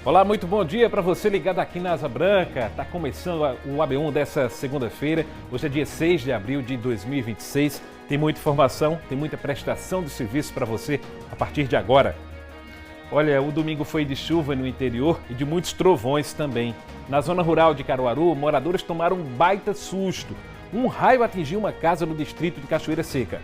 Olá, muito bom dia para você ligado aqui na Asa Branca. Está começando o AB1 dessa segunda-feira. Hoje é dia 6 de abril de 2026. Tem muita informação, tem muita prestação de serviço para você a partir de agora. Olha, o domingo foi de chuva no interior e de muitos trovões também. Na zona rural de Caruaru, moradores tomaram um baita susto. Um raio atingiu uma casa no distrito de Cachoeira Seca.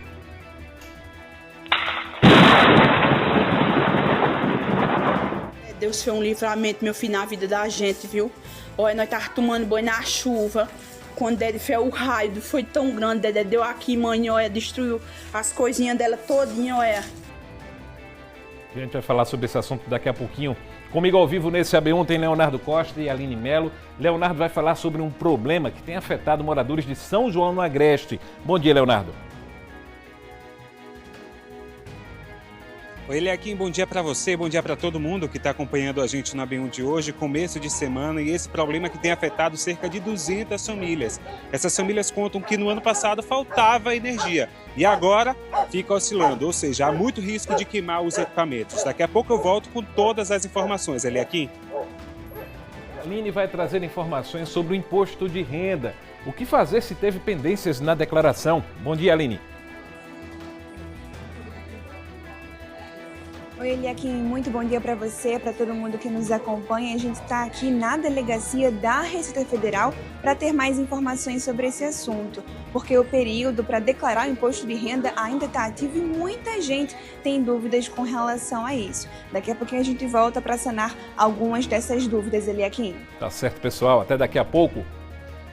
Deus foi um livramento, meu filho, na vida da gente, viu? Olha, nós tava tomando banho na chuva. Quando Dedé fez o raio, foi tão grande, Dedé deu aqui, mãe, olha, destruiu as coisinhas dela todinha, olha. A gente vai falar sobre esse assunto daqui a pouquinho. Comigo ao vivo nesse AB1 tem Leonardo Costa e Aline Melo. Leonardo vai falar sobre um problema que tem afetado moradores de São João no Agreste. Bom dia, Leonardo. Oi, Eliakim, bom dia para você, bom dia para todo mundo que está acompanhando a gente no AB1 de hoje, começo de semana, e esse problema que tem afetado cerca de 200 famílias. Essas famílias contam que no ano passado faltava energia e agora fica oscilando, ou seja, há muito risco de queimar os equipamentos. Daqui a pouco eu volto com todas as informações, Eliakim. A Aline vai trazer informações sobre o imposto de renda. O que fazer se teve pendências na declaração? Bom dia, Aline. Oi, Eliakim, muito bom dia para você, para todo mundo que nos acompanha. A gente está aqui na delegacia da Receita Federal para ter mais informações sobre esse assunto, porque o período para declarar o imposto de renda ainda está ativo e muita gente tem dúvidas com relação a isso. Daqui a pouquinho a gente volta para sanar algumas dessas dúvidas, Eliakim. Tá certo, pessoal. Até daqui a pouco.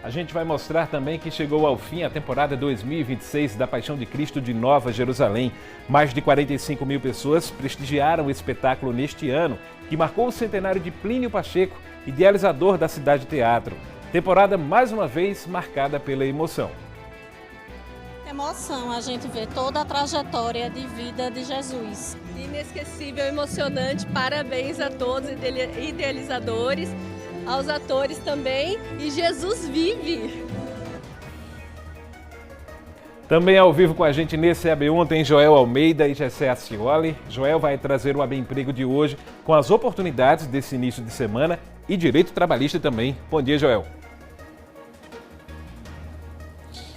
A gente vai mostrar também que chegou ao fim a temporada 2026 da Paixão de Cristo de Nova Jerusalém. Mais de 45 mil pessoas prestigiaram o espetáculo neste ano, que marcou o centenário de Plínio Pacheco, idealizador da Cidade Teatro. Temporada mais uma vez marcada pela emoção. Emoção, a gente vê toda a trajetória de vida de Jesus. Inesquecível, emocionante, parabéns a todos os idealizadores, aos atores também, e Jesus vive! Também ao vivo com a gente nesse AB1 tem Joel Almeida e Gessé Acioli. Joel vai trazer o AB Emprego de hoje com as oportunidades desse início de semana e direito trabalhista também. Bom dia, Joel.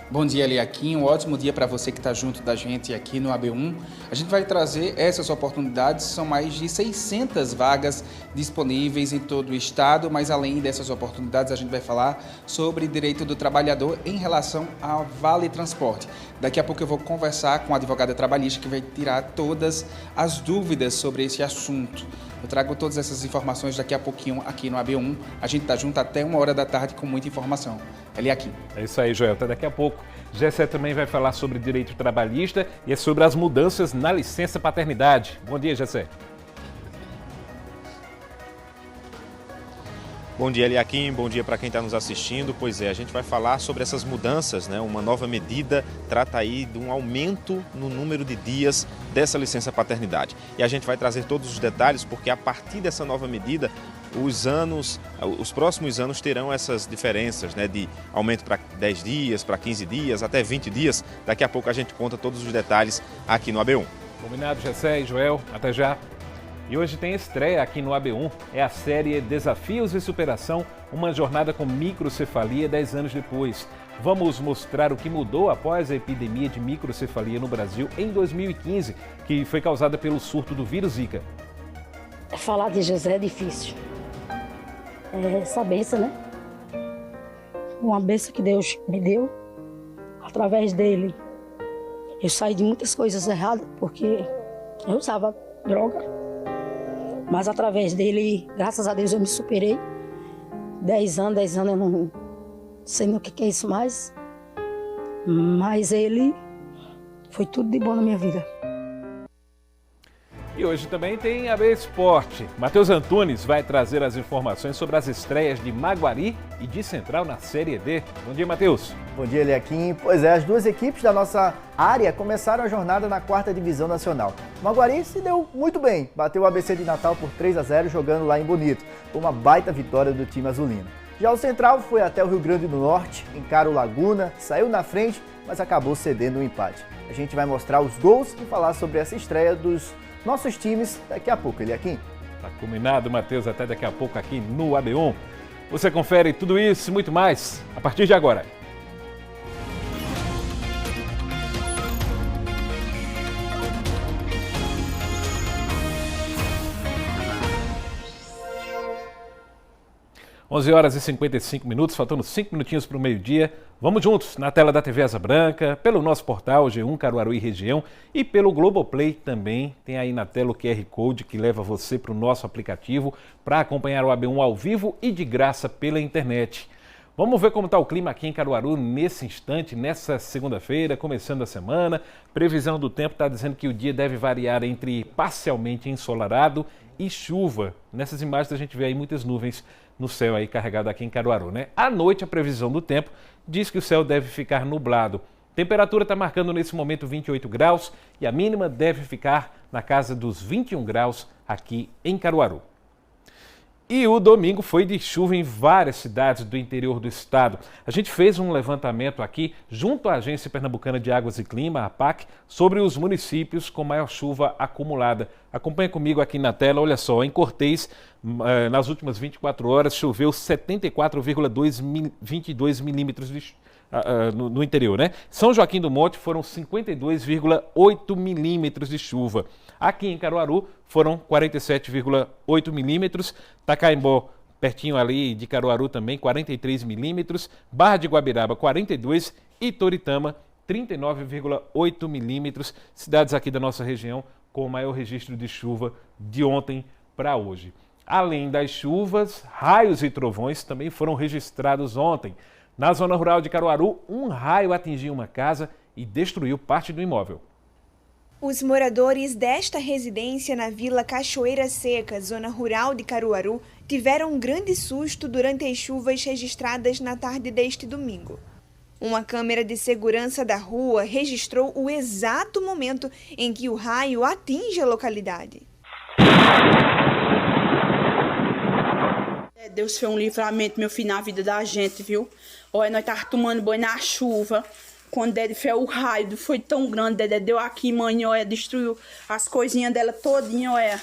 Bom dia, Eliakim. Um ótimo dia para você que está junto da gente aqui no AB1. A gente vai trazer essas oportunidades, são mais de 600 vagas disponíveis em todo o estado, mas além dessas oportunidades a gente vai falar sobre direito do trabalhador em relação ao Vale Transporte. Daqui a pouco eu vou conversar com a advogada trabalhista que vai tirar todas as dúvidas sobre esse assunto. Eu trago todas essas informações daqui a pouquinho aqui no AB1. A gente está junto até 1h da tarde com muita informação. Eliakim. É isso aí, Joel. Até daqui a pouco. Gessé também vai falar sobre direito trabalhista e é sobre as mudanças na licença paternidade. Bom dia, Gessé. Bom dia, Eliakim. Bom dia para quem está nos assistindo. Pois é, a gente vai falar sobre essas mudanças, né? Uma nova medida trata aí de um aumento no número de dias dessa licença paternidade. E a gente vai trazer todos os detalhes porque a partir dessa nova medida, os próximos anos terão essas diferenças, né? De aumento para 10 dias, para 15 dias, até 20 dias. Daqui a pouco a gente conta todos os detalhes aqui no AB1. Combinado, Gessé e Joel. Até já. E hoje tem estreia aqui no AB1, é a série Desafios e Superação, uma jornada com microcefalia 10 anos depois. Vamos mostrar o que mudou após a epidemia de microcefalia no Brasil em 2015, que foi causada pelo surto do vírus Zika. Falar de José é difícil. É essa benção, né? Uma benção que Deus me deu, através dele. Eu saí de muitas coisas erradas, porque eu usava droga. Mas através dele, graças a Deus, eu me superei. 10 anos eu não sei nem o que é isso mais. Mas ele foi tudo de bom na minha vida. E hoje também tem AB Esporte. Matheus Antunes vai trazer as informações sobre as estreias de Maguari e de Central na Série D. Bom dia, Matheus. Bom dia, Eliakim. Pois é, as duas equipes da nossa área começaram a jornada na 4ª Divisão Nacional. O Maguari se deu muito bem, bateu o ABC de Natal por 3-0 jogando lá em Bonito. Foi uma baita vitória do time azulino. Já o Central foi até o Rio Grande do Norte, encara o Laguna, saiu na frente, mas acabou cedendo um empate. A gente vai mostrar os gols e falar sobre essa estreia dos nossos times daqui a pouco, Eliakim. Tá combinado, Matheus, até daqui a pouco aqui no AB1. Você confere tudo isso e muito mais a partir de agora. Onze horas e 55 minutos, faltando 5 minutinhos para o meio-dia. Vamos juntos na tela da TV Asa Branca, pelo nosso portal G1 Caruaru e Região e pelo Globoplay também. Tem aí na tela o QR Code que leva você para o nosso aplicativo para acompanhar o AB1 ao vivo e de graça pela internet. Vamos ver como está o clima aqui em Caruaru nesse instante, nessa segunda-feira, começando a semana. Previsão do tempo está dizendo que o dia deve variar entre parcialmente ensolarado e chuva. Nessas imagens a gente vê aí muitas nuvens no céu aí carregado aqui em Caruaru, né? À noite a previsão do tempo diz que o céu deve ficar nublado. Temperatura está marcando nesse momento 28 graus e a mínima deve ficar na casa dos 21 graus aqui em Caruaru. E o domingo foi de chuva em várias cidades do interior do estado. A gente fez um levantamento aqui, junto à Agência Pernambucana de Águas e Clima, a APAC, sobre os municípios com maior chuva acumulada. Acompanha comigo aqui na tela, olha só, em Cortês, nas últimas 24 horas, choveu 74,22 milímetros no interior, né? São Joaquim do Monte foram 52,8 milímetros de chuva. Aqui em Caruaru foram 47,8 milímetros. Tacaimbó, pertinho ali de Caruaru também, 43 milímetros. Barra de Guabiraba, 42 e Toritama, 39,8 milímetros. Cidades aqui da nossa região com o maior registro de chuva de ontem para hoje. Além das chuvas, raios e trovões também foram registrados ontem. Na zona rural de Caruaru, um raio atingiu uma casa e destruiu parte do imóvel. Os moradores desta residência na Vila Cachoeira Seca, zona rural de Caruaru, tiveram um grande susto durante as chuvas registradas na tarde deste domingo. Uma câmera de segurança da rua registrou o exato momento em que o raio atinge a localidade. Deus fez um livramento, meu filho, na vida da gente, viu? Olha, nós tava tomando banho na chuva. Quando Dedé fez o raio, foi tão grande, Dedé deu aqui, mãe, olha, destruiu as coisinhas dela todinha, olha.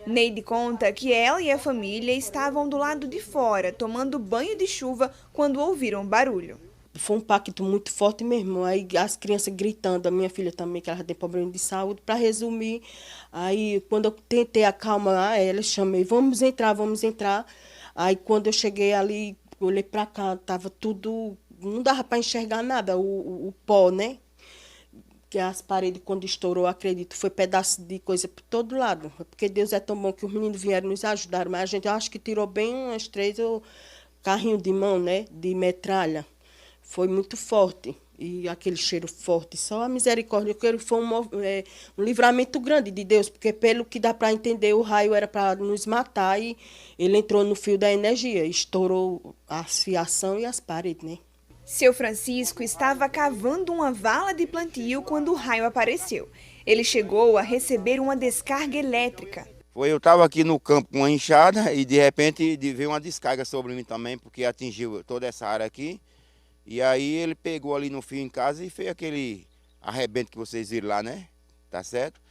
Neide conta que ela e a família estavam do lado de fora, tomando banho de chuva, quando ouviram barulho. Foi um impacto muito forte mesmo, aí as crianças gritando, a minha filha também, que ela tem problema de saúde. Para resumir, aí quando eu tentei acalmar ela, chamei, vamos entrar. Aí quando eu cheguei ali, olhei para cá, tava tudo, não dava para enxergar nada, o pó, né? Que as paredes, quando estourou, acredito, foi pedaço de coisa por todo lado. Porque Deus é tão bom que os meninos vieram nos ajudar, mas a gente acho que tirou bem umas 3 carrinhos de mão, né? De metralha. Foi muito forte. E aquele cheiro forte, só a misericórdia, que foi um livramento grande de Deus, porque pelo que dá para entender, o raio era para nos matar e ele entrou no fio da energia, estourou a fiação e as paredes, né? Seu Francisco estava cavando uma vala de plantio quando o raio apareceu. Ele chegou a receber uma descarga elétrica. Eu estava aqui no campo com uma enxada e de repente veio uma descarga sobre mim também, porque atingiu toda essa área aqui. E aí ele pegou ali no fio em casa e fez aquele arrebento que vocês viram lá, né? Tá certo?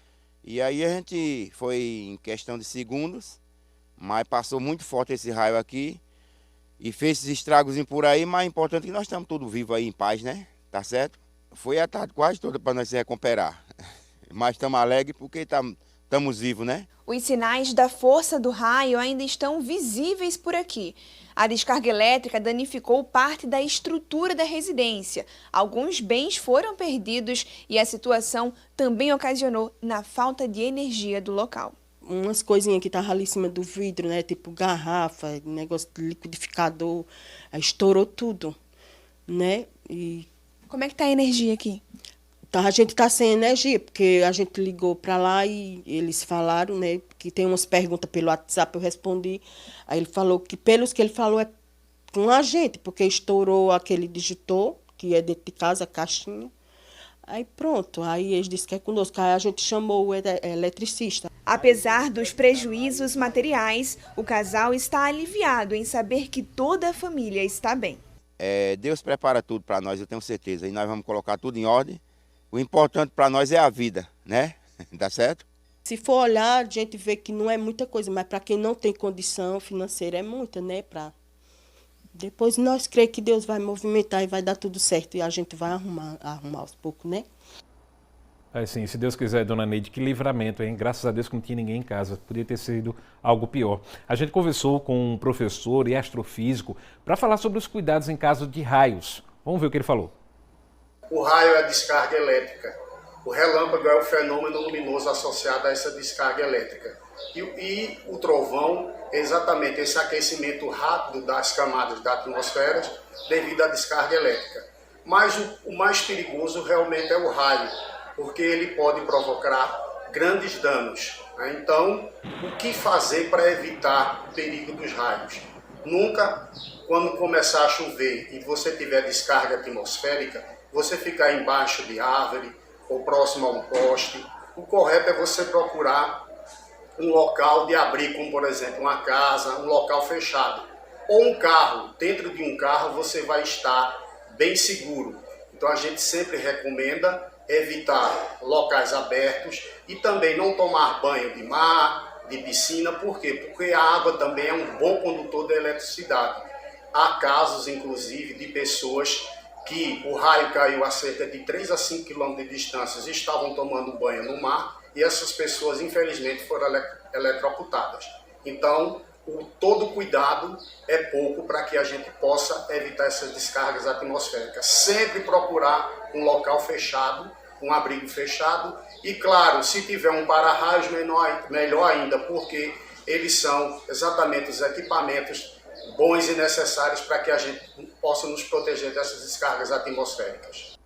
E aí a gente foi em questão de segundos, mas passou muito forte esse raio aqui e fez esses estragos por aí, mas é importante que nós estamos todos vivos aí em paz, né? Tá certo? Foi a tarde quase toda para nós se recuperar, mas estamos alegres porque estamos vivos, né? Os sinais da força do raio ainda estão visíveis por aqui. A descarga elétrica danificou parte da estrutura da residência. Alguns bens foram perdidos e a situação também ocasionou na falta de energia do local. Umas coisinhas que estavam ali em cima do vidro, né? Tipo garrafa, negócio de liquidificador, estourou tudo, né? E como é que está a energia aqui? A gente está sem energia, porque a gente ligou para lá e eles falaram, né, que tem umas perguntas pelo WhatsApp, eu respondi. Aí ele falou que, pelos que ele falou, é com a gente, porque estourou aquele digitor, que é dentro de casa, a caixinha. Aí pronto, aí eles disseram que é conosco, aí a gente chamou o eletricista. Apesar dos prejuízos materiais, o casal está aliviado em saber que toda a família está bem. Deus prepara tudo para nós, eu tenho certeza, e nós vamos colocar tudo em ordem. O importante para nós é a vida, né? Tá certo? Se for olhar, a gente vê que não é muita coisa, mas para quem não tem condição financeira é muita, né? Depois nós cremos que Deus vai movimentar e vai dar tudo certo e a gente vai arrumar aos poucos, né? Assim, se Deus quiser, dona Neide, que livramento, hein? Graças a Deus que não tinha ninguém em casa, podia ter sido algo pior. A gente conversou com um professor e astrofísico para falar sobre os cuidados em caso de raios. Vamos ver o que ele falou. O raio é a descarga elétrica. O relâmpago é o fenômeno luminoso associado a essa descarga elétrica. E o trovão é exatamente esse aquecimento rápido das camadas da atmosfera devido à descarga elétrica. Mas o mais perigoso realmente é o raio, porque ele pode provocar grandes danos. Então, o que fazer para evitar o perigo dos raios? Nunca, quando começar a chover e você tiver descarga atmosférica, você ficar embaixo de árvore ou próximo a um poste. O correto é você procurar um local de abrigo, como por exemplo uma casa, um local fechado. Ou um carro. Dentro de um carro você vai estar bem seguro. Então a gente sempre recomenda evitar locais abertos e também não tomar banho de mar, de piscina. Por quê? Porque a água também é um bom condutor da eletricidade. Há casos, inclusive, de pessoas que o raio caiu a cerca de 3 a 5 quilômetros de distância e estavam tomando banho no mar e essas pessoas, infelizmente, foram eletrocutadas. Então, todo cuidado é pouco para que a gente possa evitar essas descargas atmosféricas. Sempre procurar um local fechado, um abrigo fechado e, claro, se tiver um para-raios, melhor ainda, porque eles são exatamente os equipamentos bons e necessários para que a gente possa nos proteger dessas descargas atmosféricas.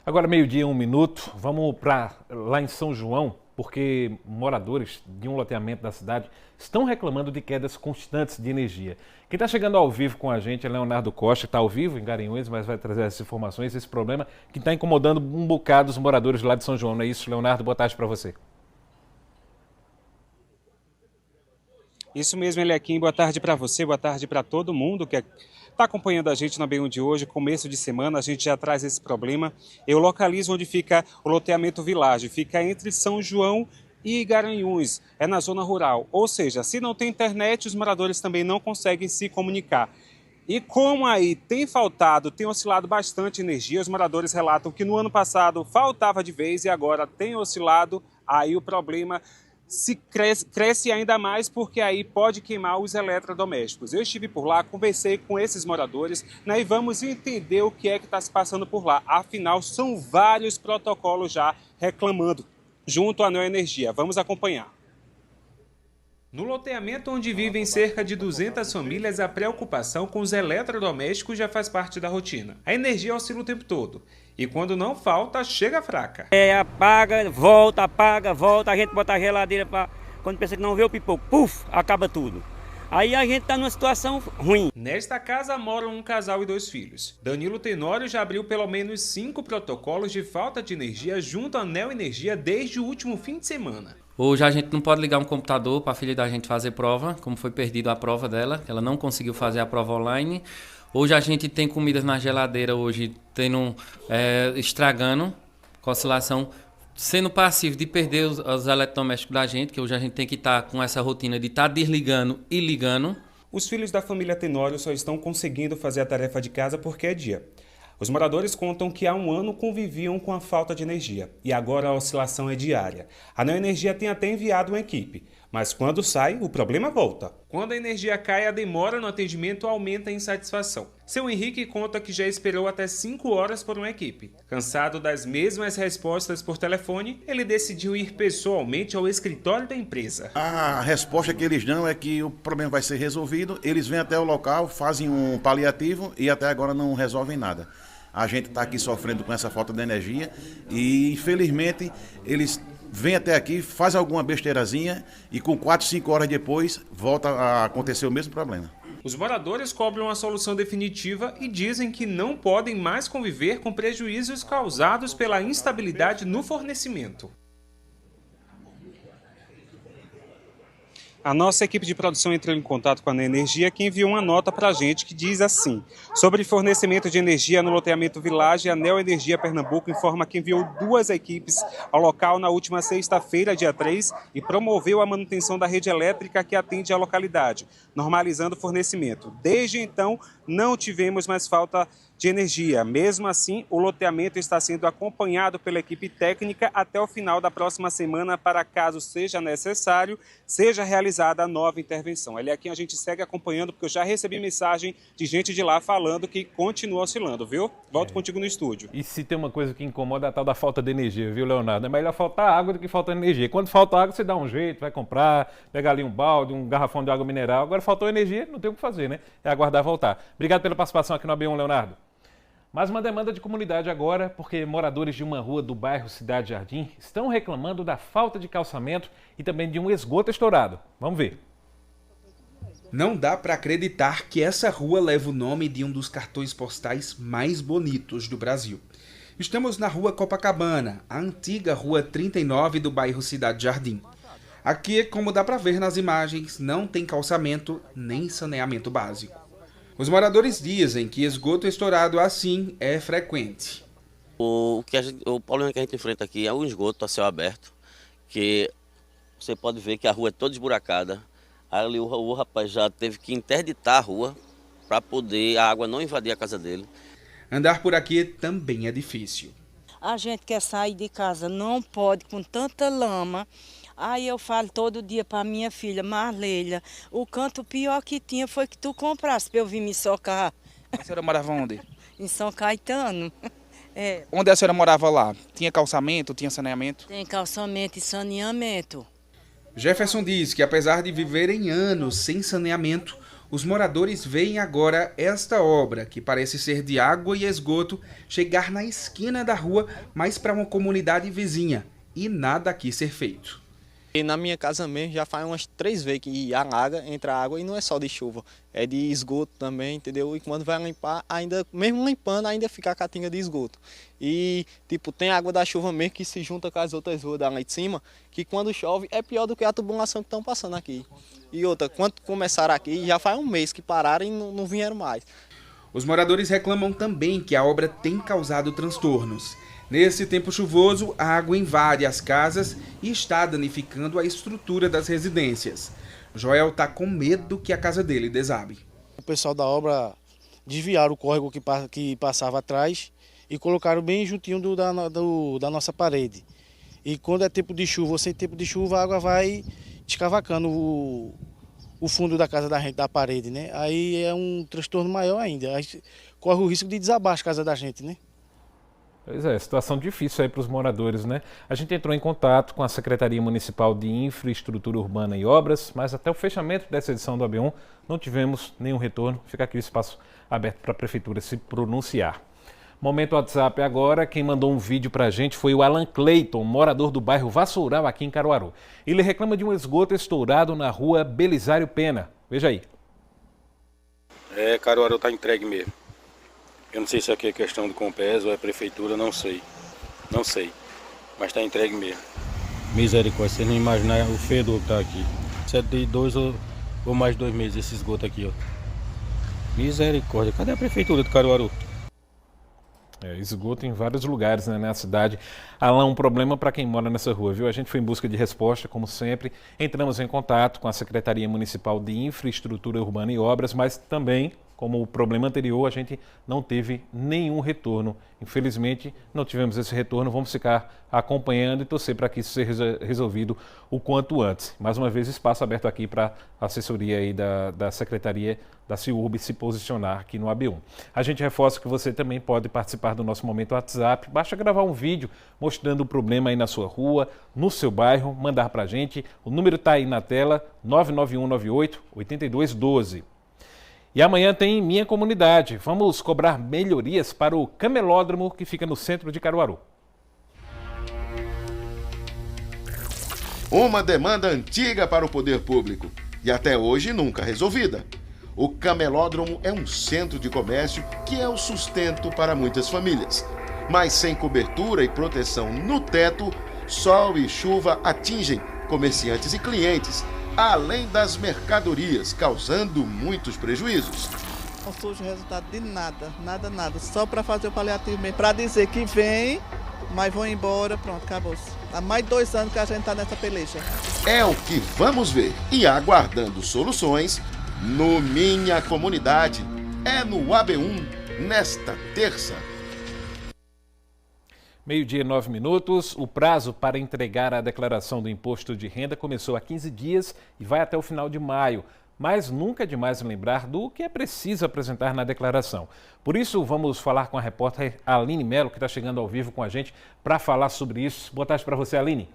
Agora, 12:01, vamos para lá em São João, porque moradores de um loteamento da cidade estão reclamando de quedas constantes de energia. Quem está chegando ao vivo com a gente é Leonardo Costa, que está ao vivo em Garanhuns, mas vai trazer essas informações, esse problema que está incomodando um bocado os moradores lá de São João. Não é isso, Leonardo? Boa tarde para você. Isso mesmo, Eliakim. Boa tarde para você, boa tarde para todo mundo que está acompanhando a gente na B1 de hoje. Começo de semana, a gente já traz esse problema. Eu localizo onde fica o loteamento Village. Fica entre São João e Garanhuns. É na zona rural. Ou seja, se não tem internet, os moradores também não conseguem se comunicar. E como aí tem oscilado bastante energia, os moradores relatam que no ano passado faltava de vez e agora tem oscilado, aí o problema cresce ainda mais porque aí pode queimar os eletrodomésticos. Eu estive por lá, conversei com esses moradores, né, e vamos entender o que é que está se passando por lá. Afinal, são vários protocolos já reclamando junto à Neoenergia. Vamos acompanhar. No loteamento onde vivem cerca de 200 famílias, a preocupação com os eletrodomésticos já faz parte da rotina. A energia oscila o tempo todo. E quando não falta, chega fraca. Apaga, volta, a gente bota a geladeira para quando pensa que não vê o pipoco, puf, acaba tudo. Aí a gente está numa situação ruim. Nesta casa moram um casal e 2 filhos. Danilo Tenório já abriu pelo menos 5 protocolos de falta de energia junto à Neoenergia desde o último fim de semana. Hoje a gente não pode ligar um computador para a filha da gente fazer prova, como foi perdida a prova dela, ela não conseguiu fazer a prova online. Hoje a gente tem comidas na geladeira, estragando, com oscilação, sendo passivo de perder os eletrodomésticos da gente, que hoje a gente tem que estar com essa rotina de estar desligando e ligando. Os filhos da família Tenório só estão conseguindo fazer a tarefa de casa porque é dia. Os moradores contam que há um ano conviviam com a falta de energia e agora a oscilação é diária. A Neoenergia tem até enviado uma equipe, mas quando sai, o problema volta. Quando a energia cai, a demora no atendimento aumenta a insatisfação. Seu Henrique conta que já esperou até 5 horas por uma equipe. Cansado das mesmas respostas por telefone, ele decidiu ir pessoalmente ao escritório da empresa. A resposta que eles dão é que o problema vai ser resolvido, eles vêm até o local, fazem um paliativo e até agora não resolvem nada. A gente está aqui sofrendo com essa falta de energia e, infelizmente, eles vêm até aqui, fazem alguma besteirazinha e com 4, 5 horas depois volta a acontecer o mesmo problema. Os moradores cobram uma solução definitiva e dizem que não podem mais conviver com prejuízos causados pela instabilidade no fornecimento. A nossa equipe de produção entrou em contato com a Nenergia, que enviou uma nota para a gente que diz assim: sobre fornecimento de energia no loteamento Village, a Neoenergia Pernambuco informa que enviou 2 equipes ao local na última sexta-feira, dia 3, e promoveu a manutenção da rede elétrica que atende a localidade, normalizando o fornecimento. Desde então, não tivemos mais falta de energia. Mesmo assim, o loteamento está sendo acompanhado pela equipe técnica até o final da próxima semana para, caso seja necessário, seja realizada a nova intervenção. Ali aqui a gente segue acompanhando, porque eu já recebi mensagem de gente de lá falando que continua oscilando, viu? Volto contigo no estúdio. E se tem uma coisa que incomoda, é a tal da falta de energia, viu, Leonardo? É melhor faltar água do que faltar energia. Quando falta água, você dá um jeito, vai comprar, pegar ali um balde, um garrafão de água mineral. Agora faltou energia, não tem o que fazer, né? É aguardar voltar. Obrigado pela participação aqui no AB1, Leonardo. Mais uma demanda de comunidade agora, porque moradores de uma rua do bairro Cidade Jardim estão reclamando da falta de calçamento e também de um esgoto estourado. Vamos ver. Não dá para acreditar que essa rua leva o nome de um dos cartões postais mais bonitos do Brasil. Estamos na rua Copacabana, a antiga rua 39 do bairro Cidade Jardim. Aqui, como dá para ver nas imagens, não tem calçamento nem saneamento básico. Os moradores dizem que esgoto estourado assim é frequente. O problema que a gente enfrenta aqui é o esgoto a céu aberto, que você pode ver que a rua é toda esburacada. Ali o rapaz já teve que interditar a rua para poder a água não invadir a casa dele. Andar por aqui também é difícil. A gente quer sair de casa, não pode com tanta lama. Aí eu falo todo dia para minha filha, Marleila, o canto pior que tinha foi que tu comprasse para eu vir me socar. A senhora morava onde? Em São Caetano. É. Onde a senhora morava lá? Tinha calçamento, tinha saneamento? Tem calçamento e saneamento. Jefferson diz que apesar de viverem anos sem saneamento, os moradores veem agora esta obra, que parece ser de água e esgoto, chegar na esquina da rua, mas para uma comunidade vizinha, e nada aqui ser feito. E na minha casa mesmo já faz umas 3 vezes que entra água e não é só de chuva, é de esgoto também, entendeu? E quando vai limpar, ainda, mesmo limpando, ainda fica a catinga de esgoto. E tipo, tem água da chuva mesmo que se junta com as outras ruas da lá de cima, que quando chove é pior do que a tubulação que estão passando aqui. E outra, quando começaram aqui, já faz um mês que pararam e não vieram mais. Os moradores reclamam também que a obra tem causado transtornos. Nesse tempo chuvoso, a água invade as casas e está danificando a estrutura das residências. Joel está com medo que a casa dele desabe. O pessoal da obra desviaram o córrego que passava atrás e colocaram bem juntinho da nossa parede. E quando é tempo de chuva ou sem tempo de chuva, a água vai escavacando o fundo da casa da gente, da parede, né? Aí é um transtorno maior ainda. Aí corre o risco de desabar as casas da gente, né? Pois é, situação difícil aí para os moradores, né? A gente entrou em contato com a Secretaria Municipal de Infraestrutura Urbana e Obras, mas até o fechamento dessa edição do AB1 não tivemos nenhum retorno. Fica aqui o espaço aberto para a Prefeitura se pronunciar. Momento WhatsApp agora, quem mandou um vídeo para a gente foi o Alan Clayton, morador do bairro Vassoural, aqui em Caruaru. Ele reclama de um esgoto estourado na rua Belisário Pena. Veja aí. Caruaru está entregue mesmo. Eu não sei se aqui é questão do Compes ou é prefeitura, não sei. Não sei. Mas está entregue mesmo. Misericórdia, vocês não imaginam o fedor que está aqui. Isso é de 2 ou mais de 2 meses esse esgoto aqui, ó. Misericórdia, cadê a prefeitura de Caruaru? Esgoto em vários lugares, né, na cidade. Alan, um problema para quem mora nessa rua, viu? A gente foi em busca de resposta, como sempre. Entramos em contato com a Secretaria Municipal de Infraestrutura Urbana e Obras, mas também, como o problema anterior, a gente não teve nenhum retorno. Infelizmente, não tivemos esse retorno. Vamos ficar acompanhando e torcer para que isso seja resolvido o quanto antes. Mais uma vez, espaço aberto aqui para a assessoria aí da Secretaria da CIURB se posicionar aqui no AB1. A gente reforça que você também pode participar do nosso Momento WhatsApp. Basta gravar um vídeo mostrando o problema aí na sua rua, no seu bairro, mandar para a gente. O número está aí na tela, 99198-8212. E amanhã tem Minha Comunidade. Vamos cobrar melhorias para o camelódromo que fica no centro de Caruaru. Uma demanda antiga para o poder público e até hoje nunca resolvida. O camelódromo é um centro de comércio que é o sustento para muitas famílias. Mas sem cobertura e proteção no teto, sol e chuva atingem comerciantes e clientes, além das mercadorias, causando muitos prejuízos. Não surge resultado de nada, nada. Só para fazer o paliativo mesmo, para dizer que vem, mas vão embora, pronto, acabou-se. Há mais de 2 anos que a gente está nessa peleja. É o que vamos ver e aguardando soluções no Minha Comunidade. É no AB1, nesta terça. 12:09. O prazo para entregar a declaração do imposto de renda começou há 15 dias e vai até o final de maio. Mas nunca é demais lembrar do que é preciso apresentar na declaração. Por isso, vamos falar com a repórter Aline Mello, que está chegando ao vivo com a gente para falar sobre isso. Boa tarde para você, Aline.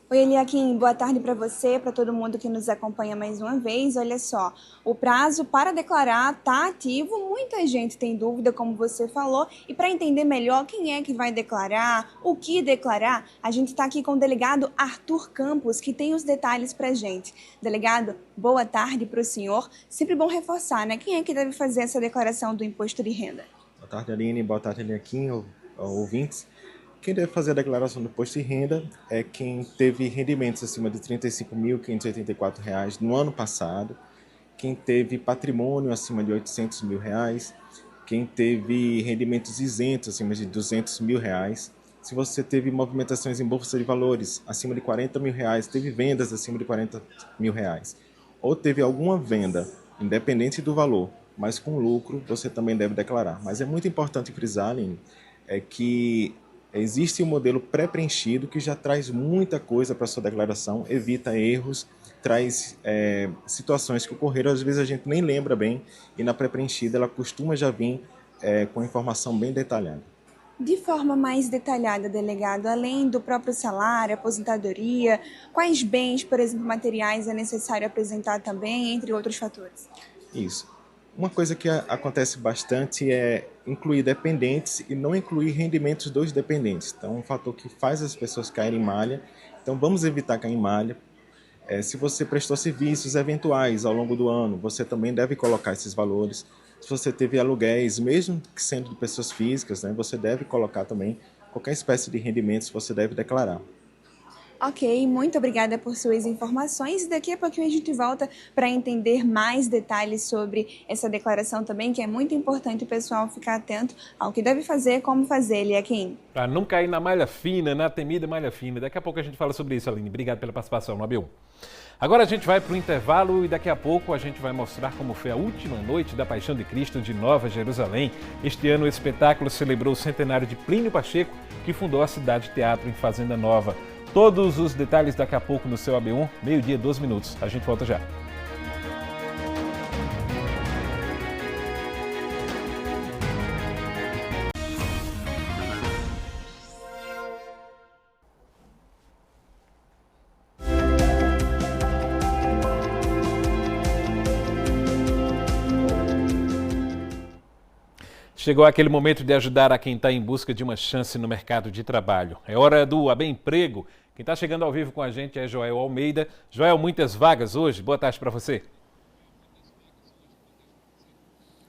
Oi, Eliakim, boa tarde para você, para todo mundo que nos acompanha mais uma vez. Olha só, o prazo para declarar está ativo, muita gente tem dúvida, como você falou, e para entender melhor quem é que vai declarar, o que declarar, a gente está aqui com o delegado Arthur Campos, que tem os detalhes para a gente. Delegado, boa tarde para o senhor. Sempre bom reforçar, né? Quem é que deve fazer essa declaração do imposto de renda? Boa tarde, Aline, boa tarde, Eliakim, ouvintes. Quem deve fazer a declaração do imposto de renda é quem teve rendimentos acima de R$ 35.584 no ano passado, quem teve patrimônio acima de R$ 800 mil, quem teve rendimentos isentos acima de R$ 200 mil, se você teve movimentações em bolsa de valores acima de R$ 40 mil, teve vendas acima de R$ 40 mil, ou teve alguma venda, independente do valor, mas com lucro, você também deve declarar. Mas é muito importante frisar, Aline, que existe um modelo pré-preenchido que já traz muita coisa para a sua declaração, evita erros, traz situações que ocorreram, às vezes a gente nem lembra bem, e na pré-preenchida ela costuma já vir com informação bem detalhada. De forma mais detalhada, delegado, além do próprio salário, aposentadoria, quais bens, por exemplo, materiais é necessário apresentar também, entre outros fatores? Isso. Uma coisa que acontece bastante é incluir dependentes e não incluir rendimentos dos dependentes. Então, um fator que faz as pessoas caírem em malha. Então, vamos evitar cair em malha. Se você prestou serviços eventuais ao longo do ano, você também deve colocar esses valores. Se você teve aluguéis, mesmo que sendo de pessoas físicas, né, você deve colocar também qualquer espécie de rendimentos, você deve declarar. Ok, muito obrigada por suas informações. Daqui a pouquinho a gente volta para entender mais detalhes sobre essa declaração também, que é muito importante o pessoal ficar atento ao que deve fazer, como fazer, Eliakim. Para não cair na malha fina, na temida malha fina. Daqui a pouco a gente fala sobre isso, Aline. Obrigado pela participação no AB1. Agora a gente vai para o intervalo e daqui a pouco a gente vai mostrar como foi a última noite da Paixão de Cristo de Nova Jerusalém. Este ano o espetáculo celebrou o centenário de Plínio Pacheco, que fundou a Cidade Teatro em Fazenda Nova. Todos os detalhes daqui a pouco no seu AB1, 12:12. A gente volta já. Chegou aquele momento de ajudar a quem está em busca de uma chance no mercado de trabalho. É hora do AB Emprego. Quem está chegando ao vivo com a gente é Joel Almeida. Joel, muitas vagas hoje. Boa tarde para você.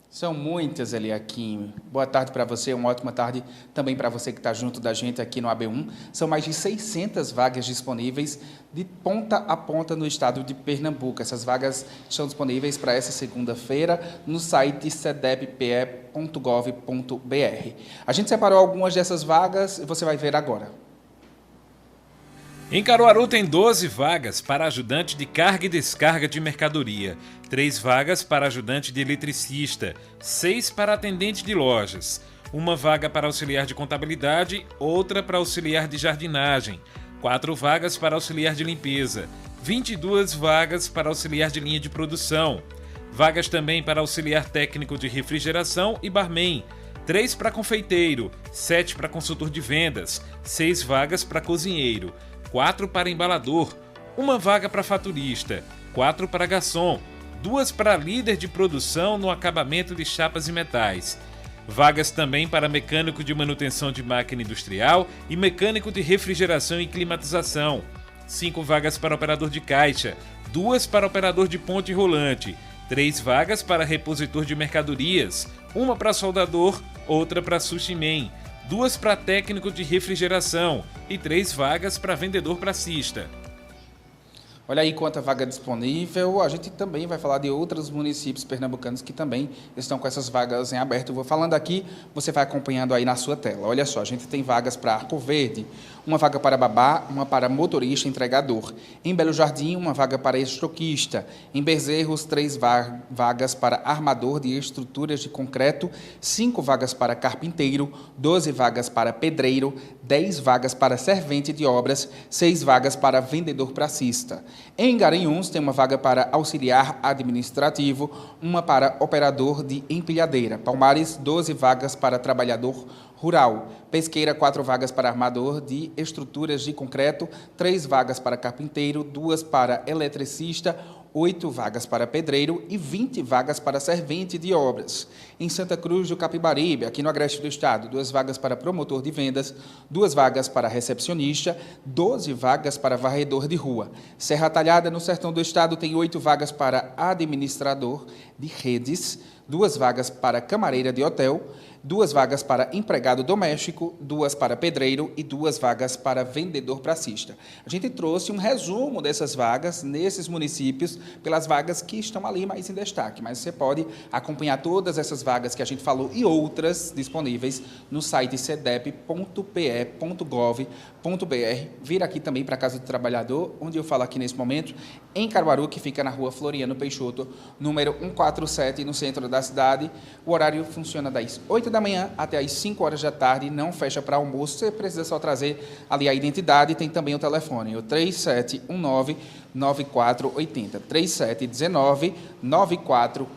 São muitas, Eliakim. Boa tarde para você, uma ótima tarde também para você que está junto da gente aqui no AB1. São mais de 600 vagas disponíveis de ponta a ponta no estado de Pernambuco. Essas vagas estão disponíveis para essa segunda-feira no site cedeppe.gov.br. A gente separou algumas dessas vagas e você vai ver agora. Em Caruaru tem 12 vagas para ajudante de carga e descarga de mercadoria, 3 vagas para ajudante de eletricista, 6 para atendente de lojas, 1 vaga para auxiliar de contabilidade, outra para auxiliar de jardinagem, 4 vagas para auxiliar de limpeza, 22 vagas para auxiliar de linha de produção, vagas também para auxiliar técnico de refrigeração e barman, 3 para confeiteiro, 7 para consultor de vendas, 6 vagas para cozinheiro, 4 para embalador, 1 vaga para faturista, 4 para garçom, 2 para líder de produção no acabamento de chapas e metais. Vagas também para mecânico de manutenção de máquina industrial e mecânico de refrigeração e climatização. 5 vagas para operador de caixa, 2 para operador de ponte rolante, 3 vagas para repositor de mercadorias, 1 para soldador, outra para sushi man, 2 para técnico de refrigeração e 3 vagas para vendedor praçista. Olha aí quanta vaga disponível. A gente também vai falar de outros municípios pernambucanos que também estão com essas vagas em aberto. Eu vou falando aqui, você vai acompanhando aí na sua tela. Olha só, a gente tem vagas para Arco Verde, uma vaga para babá, uma para motorista entregador. Em Belo Jardim, uma vaga para estoquista. Em Bezerros, 3 vagas para armador de estruturas de concreto, 5 vagas para carpinteiro, 12 vagas para pedreiro, 10 vagas para servente de obras, 6 vagas para vendedor praçista. Em Garanhuns, tem uma vaga para auxiliar administrativo, uma para operador de empilhadeira. Palmares, 12 vagas para trabalhador rural. Pesqueira, 4 vagas para armador de estruturas de concreto, 3 vagas para carpinteiro, 2 para eletricista, 8 vagas para pedreiro e 20 vagas para servente de obras. Em Santa Cruz do Capibaribe, aqui no agreste do estado, 2 vagas para promotor de vendas, 2 vagas para recepcionista, 12 vagas para varredor de rua. Serra Talhada, no sertão do estado, tem 8 vagas para administrador de redes, 2 vagas para camareira de hotel, 2 vagas para empregado doméstico, 2 para pedreiro e 2 vagas para vendedor praçista. A gente trouxe um resumo dessas vagas nesses municípios, pelas vagas que estão ali mais em destaque, mas você pode acompanhar todas essas vagas que a gente falou e outras disponíveis no site cedep.pe.gov.br. Vir aqui também para a Casa do Trabalhador, onde eu falo aqui nesse momento, em Caruaru, que fica na rua Floriano Peixoto, número 147, no centro da cidade. O horário funciona das 8 da manhã até as 5 horas da tarde, não fecha para almoço, você precisa só trazer ali a identidade. Tem também o telefone, o 3719-9480, 3719-9480.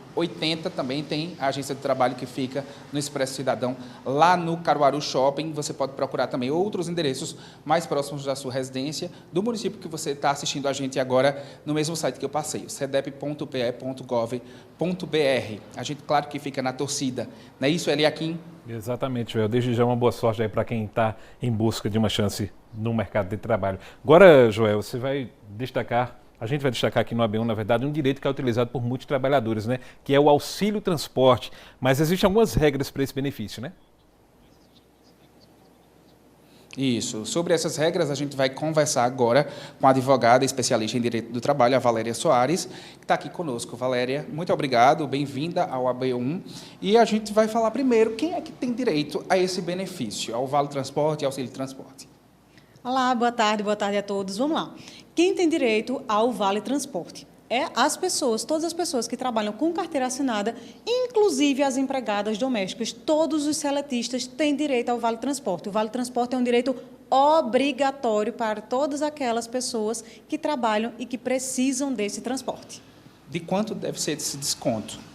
Também tem a agência de trabalho que fica no Expresso Cidadão, lá no Caruaru Shopping. Você pode procurar também outros endereços mais próximos da sua residência, do município que você está assistindo a gente agora, no mesmo site que eu passei, o cedep.pe.gov.br. A gente, claro que fica na torcida, não é isso, Eliakim? Exatamente, Joel. Desde já uma boa sorte aí para quem está em busca de uma chance no mercado de trabalho. Agora, Joel, você vai destacar, a gente vai destacar aqui no AB1, na verdade, um direito que é utilizado por muitos trabalhadores, né? Que é o auxílio transporte. Mas existem algumas regras para esse benefício, né? Isso. Sobre essas regras, a gente vai conversar agora com a advogada especialista em Direito do Trabalho, a Valéria Soares, que está aqui conosco. Valéria, muito obrigado, bem-vinda ao AB1. E a gente vai falar primeiro quem é que tem direito a esse benefício, ao Vale Transporte e auxílio transporte. Olá, boa tarde a todos. Vamos lá. Quem tem direito ao Vale Transporte? É as pessoas, todas as pessoas que trabalham com carteira assinada, inclusive as empregadas domésticas, todos os seletistas têm direito ao Vale Transporte. O Vale Transporte é um direito obrigatório para todas aquelas pessoas que trabalham e que precisam desse transporte. De quanto deve ser esse desconto?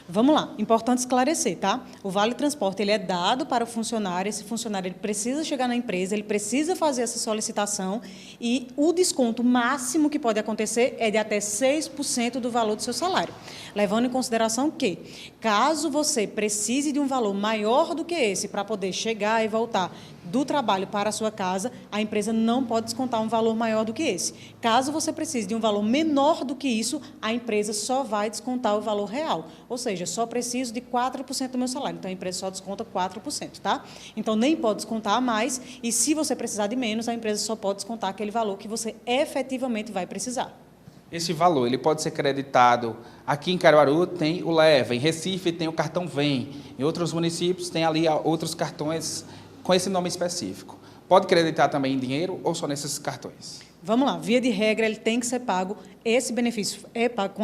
Vamos lá, importante esclarecer, tá? O Vale Transporte, ele é dado para o funcionário, esse funcionário ele precisa chegar na empresa, ele precisa fazer essa solicitação e o desconto máximo que pode acontecer é de até 6% do valor do seu salário. Levando em consideração que, caso você precise de um valor maior do que esse para poder chegar e voltar do trabalho para a sua casa, a empresa não pode descontar um valor maior do que esse. Caso você precise de um valor menor do que isso, a empresa só vai descontar o valor real. Ou seja, só preciso de 4% do meu salário. Então, a empresa só desconta 4%, tá? Então, nem pode descontar mais. E se você precisar de menos, a empresa só pode descontar aquele valor que você efetivamente vai precisar. Esse valor, ele pode ser creditado. Aqui em Caruaru tem o Leva, em Recife tem o cartão Vem, em outros municípios tem ali outros cartões com esse nome específico. Pode creditar também em dinheiro ou só nesses cartões? Vamos lá, via de regra, ele tem que ser pago, esse benefício é pago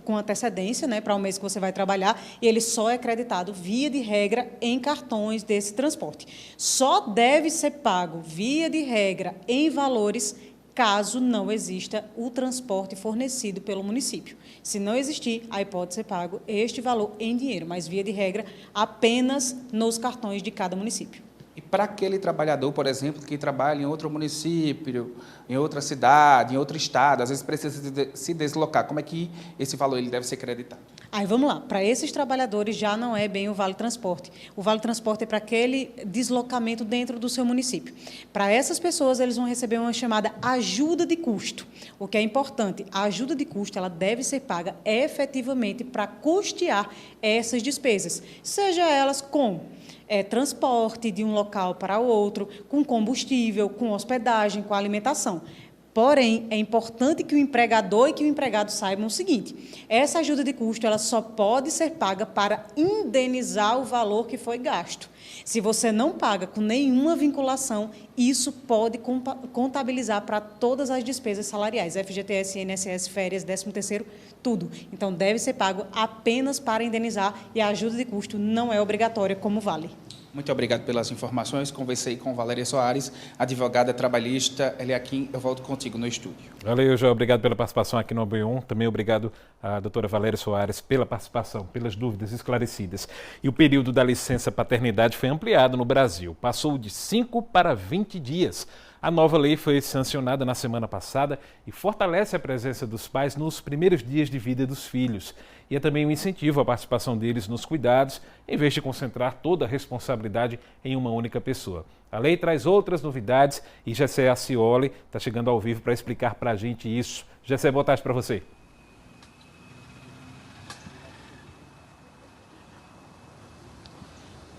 com antecedência, né, para o mês que você vai trabalhar, e ele só é creditado, via de regra, em cartões desse transporte. Só deve ser pago, via de regra, em valores, caso não exista o transporte fornecido pelo município. Se não existir, aí pode ser pago este valor em dinheiro, mas, via de regra, apenas nos cartões de cada município. E para aquele trabalhador, por exemplo, que trabalha em outro município, em outra cidade, em outro estado, às vezes precisa se deslocar, como é que esse valor ele deve ser creditado? Aí vamos lá, para esses trabalhadores já não é bem o Vale Transporte. O Vale Transporte é para aquele deslocamento dentro do seu município. Para essas pessoas, eles vão receber uma chamada ajuda de custo. O que é importante, a ajuda de custo ela deve ser paga efetivamente para custear essas despesas, seja elas com transporte de um local para outro, com combustível, com hospedagem, com alimentação. Porém, é importante que o empregador e que o empregado saibam o seguinte: essa ajuda de custo ela só pode ser paga para indenizar o valor que foi gasto. Se você não paga com nenhuma vinculação, isso pode contabilizar para todas as despesas salariais, FGTS, INSS, férias, 13º, tudo. Então, deve ser pago apenas para indenizar e a ajuda de custo não é obrigatória, como vale. Muito obrigado pelas informações. Conversei com Valéria Soares, advogada trabalhista. Eliakim, eu volto contigo no estúdio. Valeu, João. Obrigado pela participação aqui no AB1. Também obrigado à doutora Valéria Soares pela participação, pelas dúvidas esclarecidas. E o período da licença paternidade foi ampliado no Brasil. Passou de 5 para 20 dias. A nova lei foi sancionada na semana passada e fortalece a presença dos pais nos primeiros dias de vida dos filhos. E é também um incentivo à participação deles nos cuidados, em vez de concentrar toda a responsabilidade em uma única pessoa. A lei traz outras novidades e Gessé Acioli está chegando ao vivo para explicar para a gente isso. Gessé, boa tarde para você.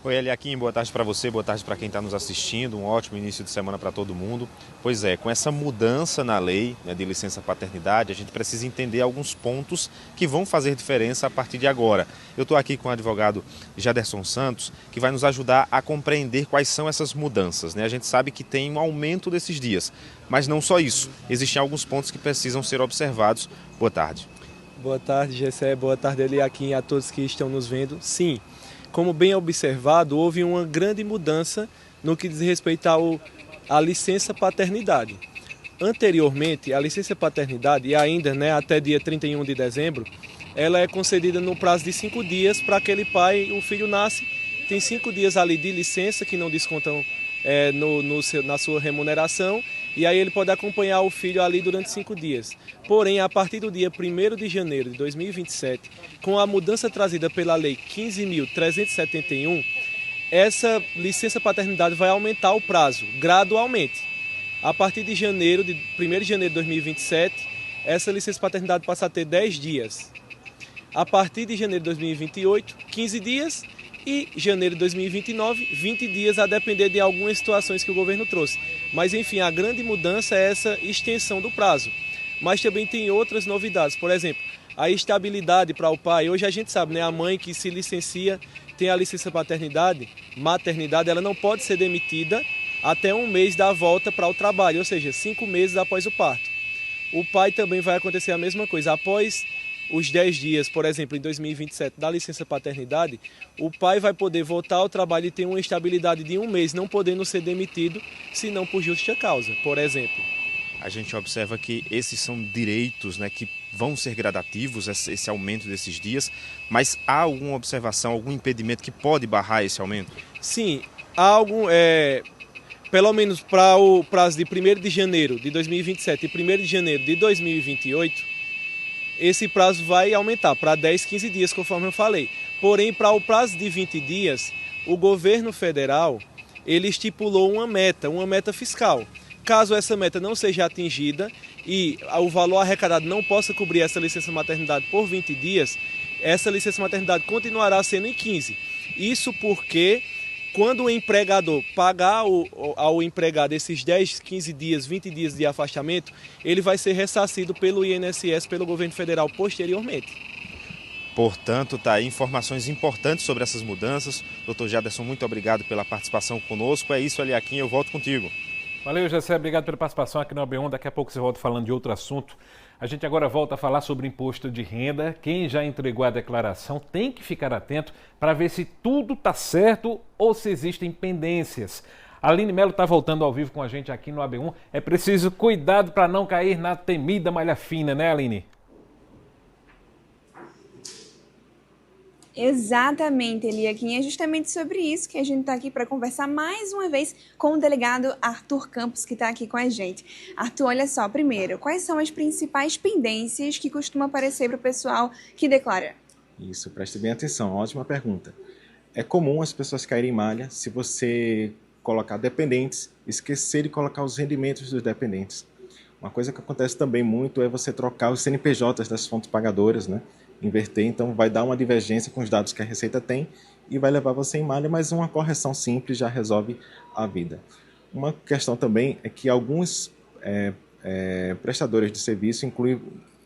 Oi, Eliakim, boa tarde para você, boa tarde para quem está nos assistindo, um ótimo início de semana para todo mundo. Pois é, com essa mudança na lei, né, de licença paternidade, a gente precisa entender alguns pontos que vão fazer diferença a partir de agora. Eu estou aqui com o advogado Jaderson Santos, que vai nos ajudar a compreender quais são essas mudanças, né? A gente sabe que tem um aumento desses dias, mas não só isso, existem alguns pontos que precisam ser observados. Boa tarde. Boa tarde, Gessé, boa tarde, Eliakim, e a todos que estão nos vendo. Sim. Como bem observado, houve uma grande mudança no que diz respeito à licença paternidade. Anteriormente, a licença paternidade, e ainda até dia 31 de dezembro, ela é concedida no prazo de 5 dias para aquele pai, o filho nasce, tem 5 dias ali de licença que não descontam na sua remuneração, e aí ele pode acompanhar o filho ali durante 5 dias. Porém, a partir do dia 1º de janeiro de 2027, com a mudança trazida pela Lei 15.371, essa licença paternidade vai aumentar o prazo gradualmente. A partir de 1º de janeiro de 2027, essa licença paternidade passa a ter 10 dias. A partir de janeiro de 2028, 15 dias. E janeiro de 2029, 20 dias, a depender de algumas situações que o governo trouxe. Mas, enfim, a grande mudança é essa extensão do prazo. Mas também tem outras novidades. Por exemplo, a estabilidade para o pai. Hoje a gente sabe, a mãe que se licencia, tem a licença maternidade, ela não pode ser demitida até 1 mês da volta para o trabalho, ou seja, 5 meses após o parto. O pai também vai acontecer a mesma coisa. Após os 10 dias, por exemplo, em 2027, da licença paternidade, o pai vai poder voltar ao trabalho e ter uma estabilidade de 1 mês, não podendo ser demitido, senão por justa causa, por exemplo. A gente observa que esses são direitos, que vão ser gradativos, esse aumento desses dias, mas há alguma observação, algum impedimento que pode barrar esse aumento? Sim, há algum... Pelo menos para o prazo de 1º de janeiro de 2027 e 1º de janeiro de 2028, esse prazo vai aumentar para 10, 15 dias, conforme eu falei. Porém, para o prazo de 20 dias, o governo federal ele estipulou uma meta fiscal. Caso essa meta não seja atingida e o valor arrecadado não possa cobrir essa licença maternidade por 20 dias, essa licença maternidade continuará sendo em 15. Isso porque quando o empregador pagar ao empregado esses 10, 15 dias, 20 dias de afastamento, ele vai ser ressarcido pelo INSS, pelo governo federal, posteriormente. Portanto, tá aí informações importantes sobre essas mudanças. Dr. Jaderson, muito obrigado pela participação conosco. É isso, Eliakim, eu volto contigo. Valeu, Gessé, obrigado pela participação aqui no AB1. Daqui a pouco você volta falando de outro assunto. A gente agora volta a falar sobre imposto de renda. Quem já entregou a declaração tem que ficar atento para ver se tudo está certo ou se existem pendências. A Aline Melo está voltando ao vivo com a gente aqui no AB1. É preciso cuidado para não cair na temida malha fina, né, Aline? Exatamente, Eliakim. É justamente sobre isso que a gente está aqui para conversar mais uma vez com o delegado Arthur Campos, que está aqui com a gente. Arthur, olha só, primeiro, quais são as principais pendências que costumam aparecer para o pessoal que declara? Isso, preste bem atenção, ótima pergunta. É comum as pessoas caírem em malha se você colocar dependentes, esquecer de colocar os rendimentos dos dependentes. Uma coisa que acontece também muito é você trocar os CNPJs das fontes pagadoras, né? inverter, então vai dar uma divergência com os dados que a Receita tem e vai levar você em malha, mas uma correção simples já resolve a vida. Uma questão também é que alguns prestadores de serviço incluem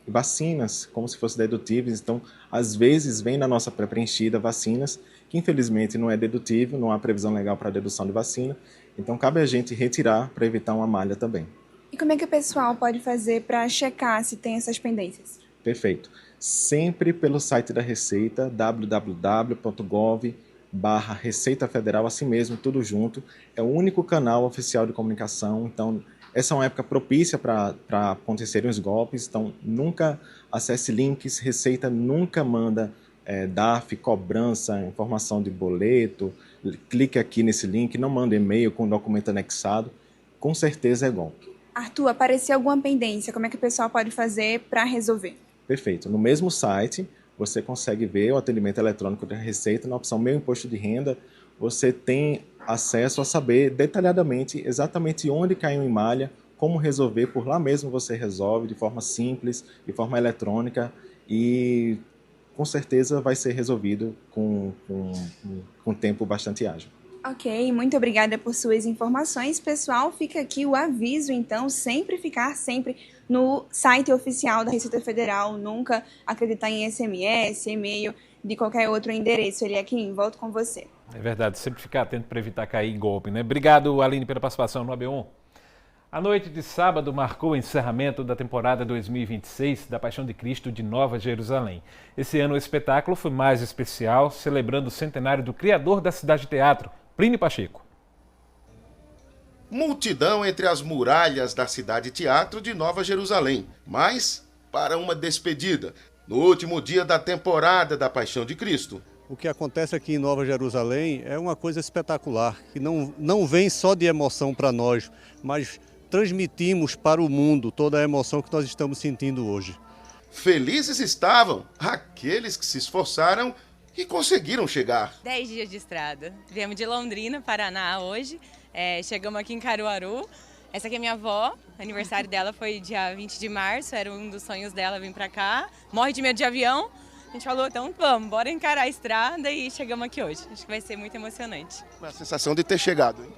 vacinas como se fossem dedutíveis, então às vezes vem na nossa pré-preenchida vacinas que infelizmente não é dedutível, não há previsão legal para dedução de vacina, então cabe a gente retirar para evitar uma malha também. E como é que o pessoal pode fazer para checar se tem essas pendências? Perfeito. Sempre pelo site da Receita, www.gov/Receita Federal, assim mesmo, tudo junto. É o único canal oficial de comunicação, então essa é uma época propícia para acontecerem os golpes, então nunca acesse links, Receita nunca manda DARF, cobrança, informação de boleto, clique aqui nesse link, não manda e-mail com documento anexado, com certeza é golpe. Arthur, apareceu alguma pendência, como é que o pessoal pode fazer para resolver? Perfeito. No mesmo site, você consegue ver o atendimento eletrônico da Receita. Na opção Meu Imposto de Renda, você tem acesso a saber detalhadamente exatamente onde caiu em malha, como resolver. Por lá mesmo você resolve de forma simples, de forma eletrônica e com certeza vai ser resolvido com tempo bastante ágil. Ok, muito obrigada por suas informações. Pessoal, fica aqui o aviso, então, ficar sempre no site oficial da Receita Federal, nunca acreditar em SMS, e-mail, de qualquer outro endereço. Eliakim, volto com você. É verdade, sempre ficar atento para evitar cair em golpe, né? Obrigado, Aline, pela participação no AB1. A noite de sábado marcou o encerramento da temporada 2026 da Paixão de Cristo de Nova Jerusalém. Esse ano o espetáculo foi mais especial, celebrando o centenário do criador da cidade de teatro, Plínio Pacheco. Multidão entre as muralhas da cidade teatro de Nova Jerusalém, mas para uma despedida, no último dia da temporada da Paixão de Cristo. O que acontece aqui em Nova Jerusalém é uma coisa espetacular, que não vem só de emoção para nós, mas transmitimos para o mundo toda a emoção que nós estamos sentindo hoje. Felizes estavam aqueles que se esforçaram e conseguiram chegar. 10 dias de estrada. Viemos de Londrina, Paraná, hoje. Chegamos aqui em Caruaru. Essa aqui é minha avó. O aniversário dela foi dia 20 de março. Era um dos sonhos dela vir pra cá. Morre de medo de avião. A gente falou, então vamos, bora encarar a estrada e chegamos aqui hoje. Acho que vai ser muito emocionante. A sensação de ter chegado, hein?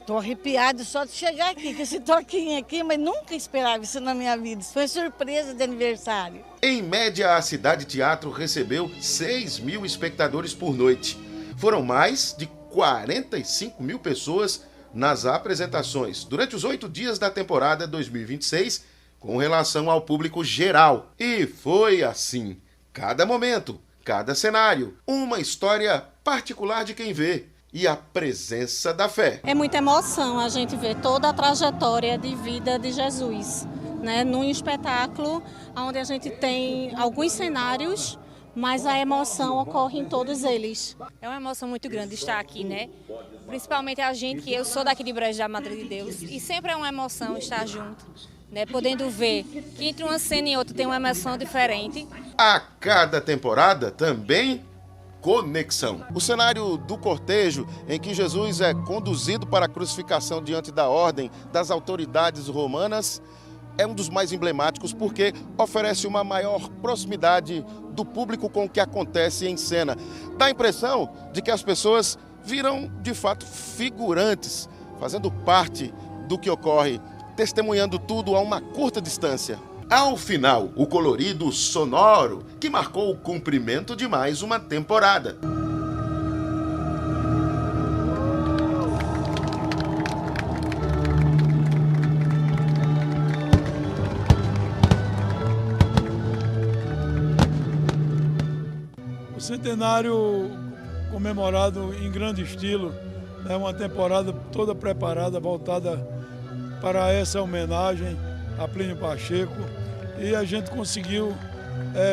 Estou arrepiada só de chegar aqui, com esse toquinho aqui, mas nunca esperava isso na minha vida. Isso foi surpresa de aniversário. Em média, a Cidade Teatro recebeu 6.000 espectadores por noite. Foram mais de 45 mil pessoas nas apresentações durante os 8 dias da temporada 2026, com relação ao público geral. E foi assim. Cada momento, cada cenário, uma história particular de quem vê. E a presença da fé. É muita emoção a gente ver toda a trajetória de vida de Jesus, né? Num espetáculo onde a gente tem alguns cenários, mas a emoção ocorre em todos eles. É uma emoção muito grande estar aqui, né? Principalmente a gente, que eu sou daqui de Brejo da Madre de Deus, e sempre é uma emoção estar junto, né? Podendo ver que entre uma cena e outra tem uma emoção diferente. A cada temporada também conexão. O cenário do cortejo em que Jesus é conduzido para a crucificação diante da ordem das autoridades romanas é um dos mais emblemáticos porque oferece uma maior proximidade do público com o que acontece em cena. Dá a impressão de que as pessoas viram de fato figurantes, fazendo parte do que ocorre, testemunhando tudo a uma curta distância. Ao final, o colorido sonoro que marcou o cumprimento de mais uma temporada. O centenário comemorado em grande estilo, é uma temporada toda preparada, voltada para essa homenagem a Plínio Pacheco, e a gente conseguiu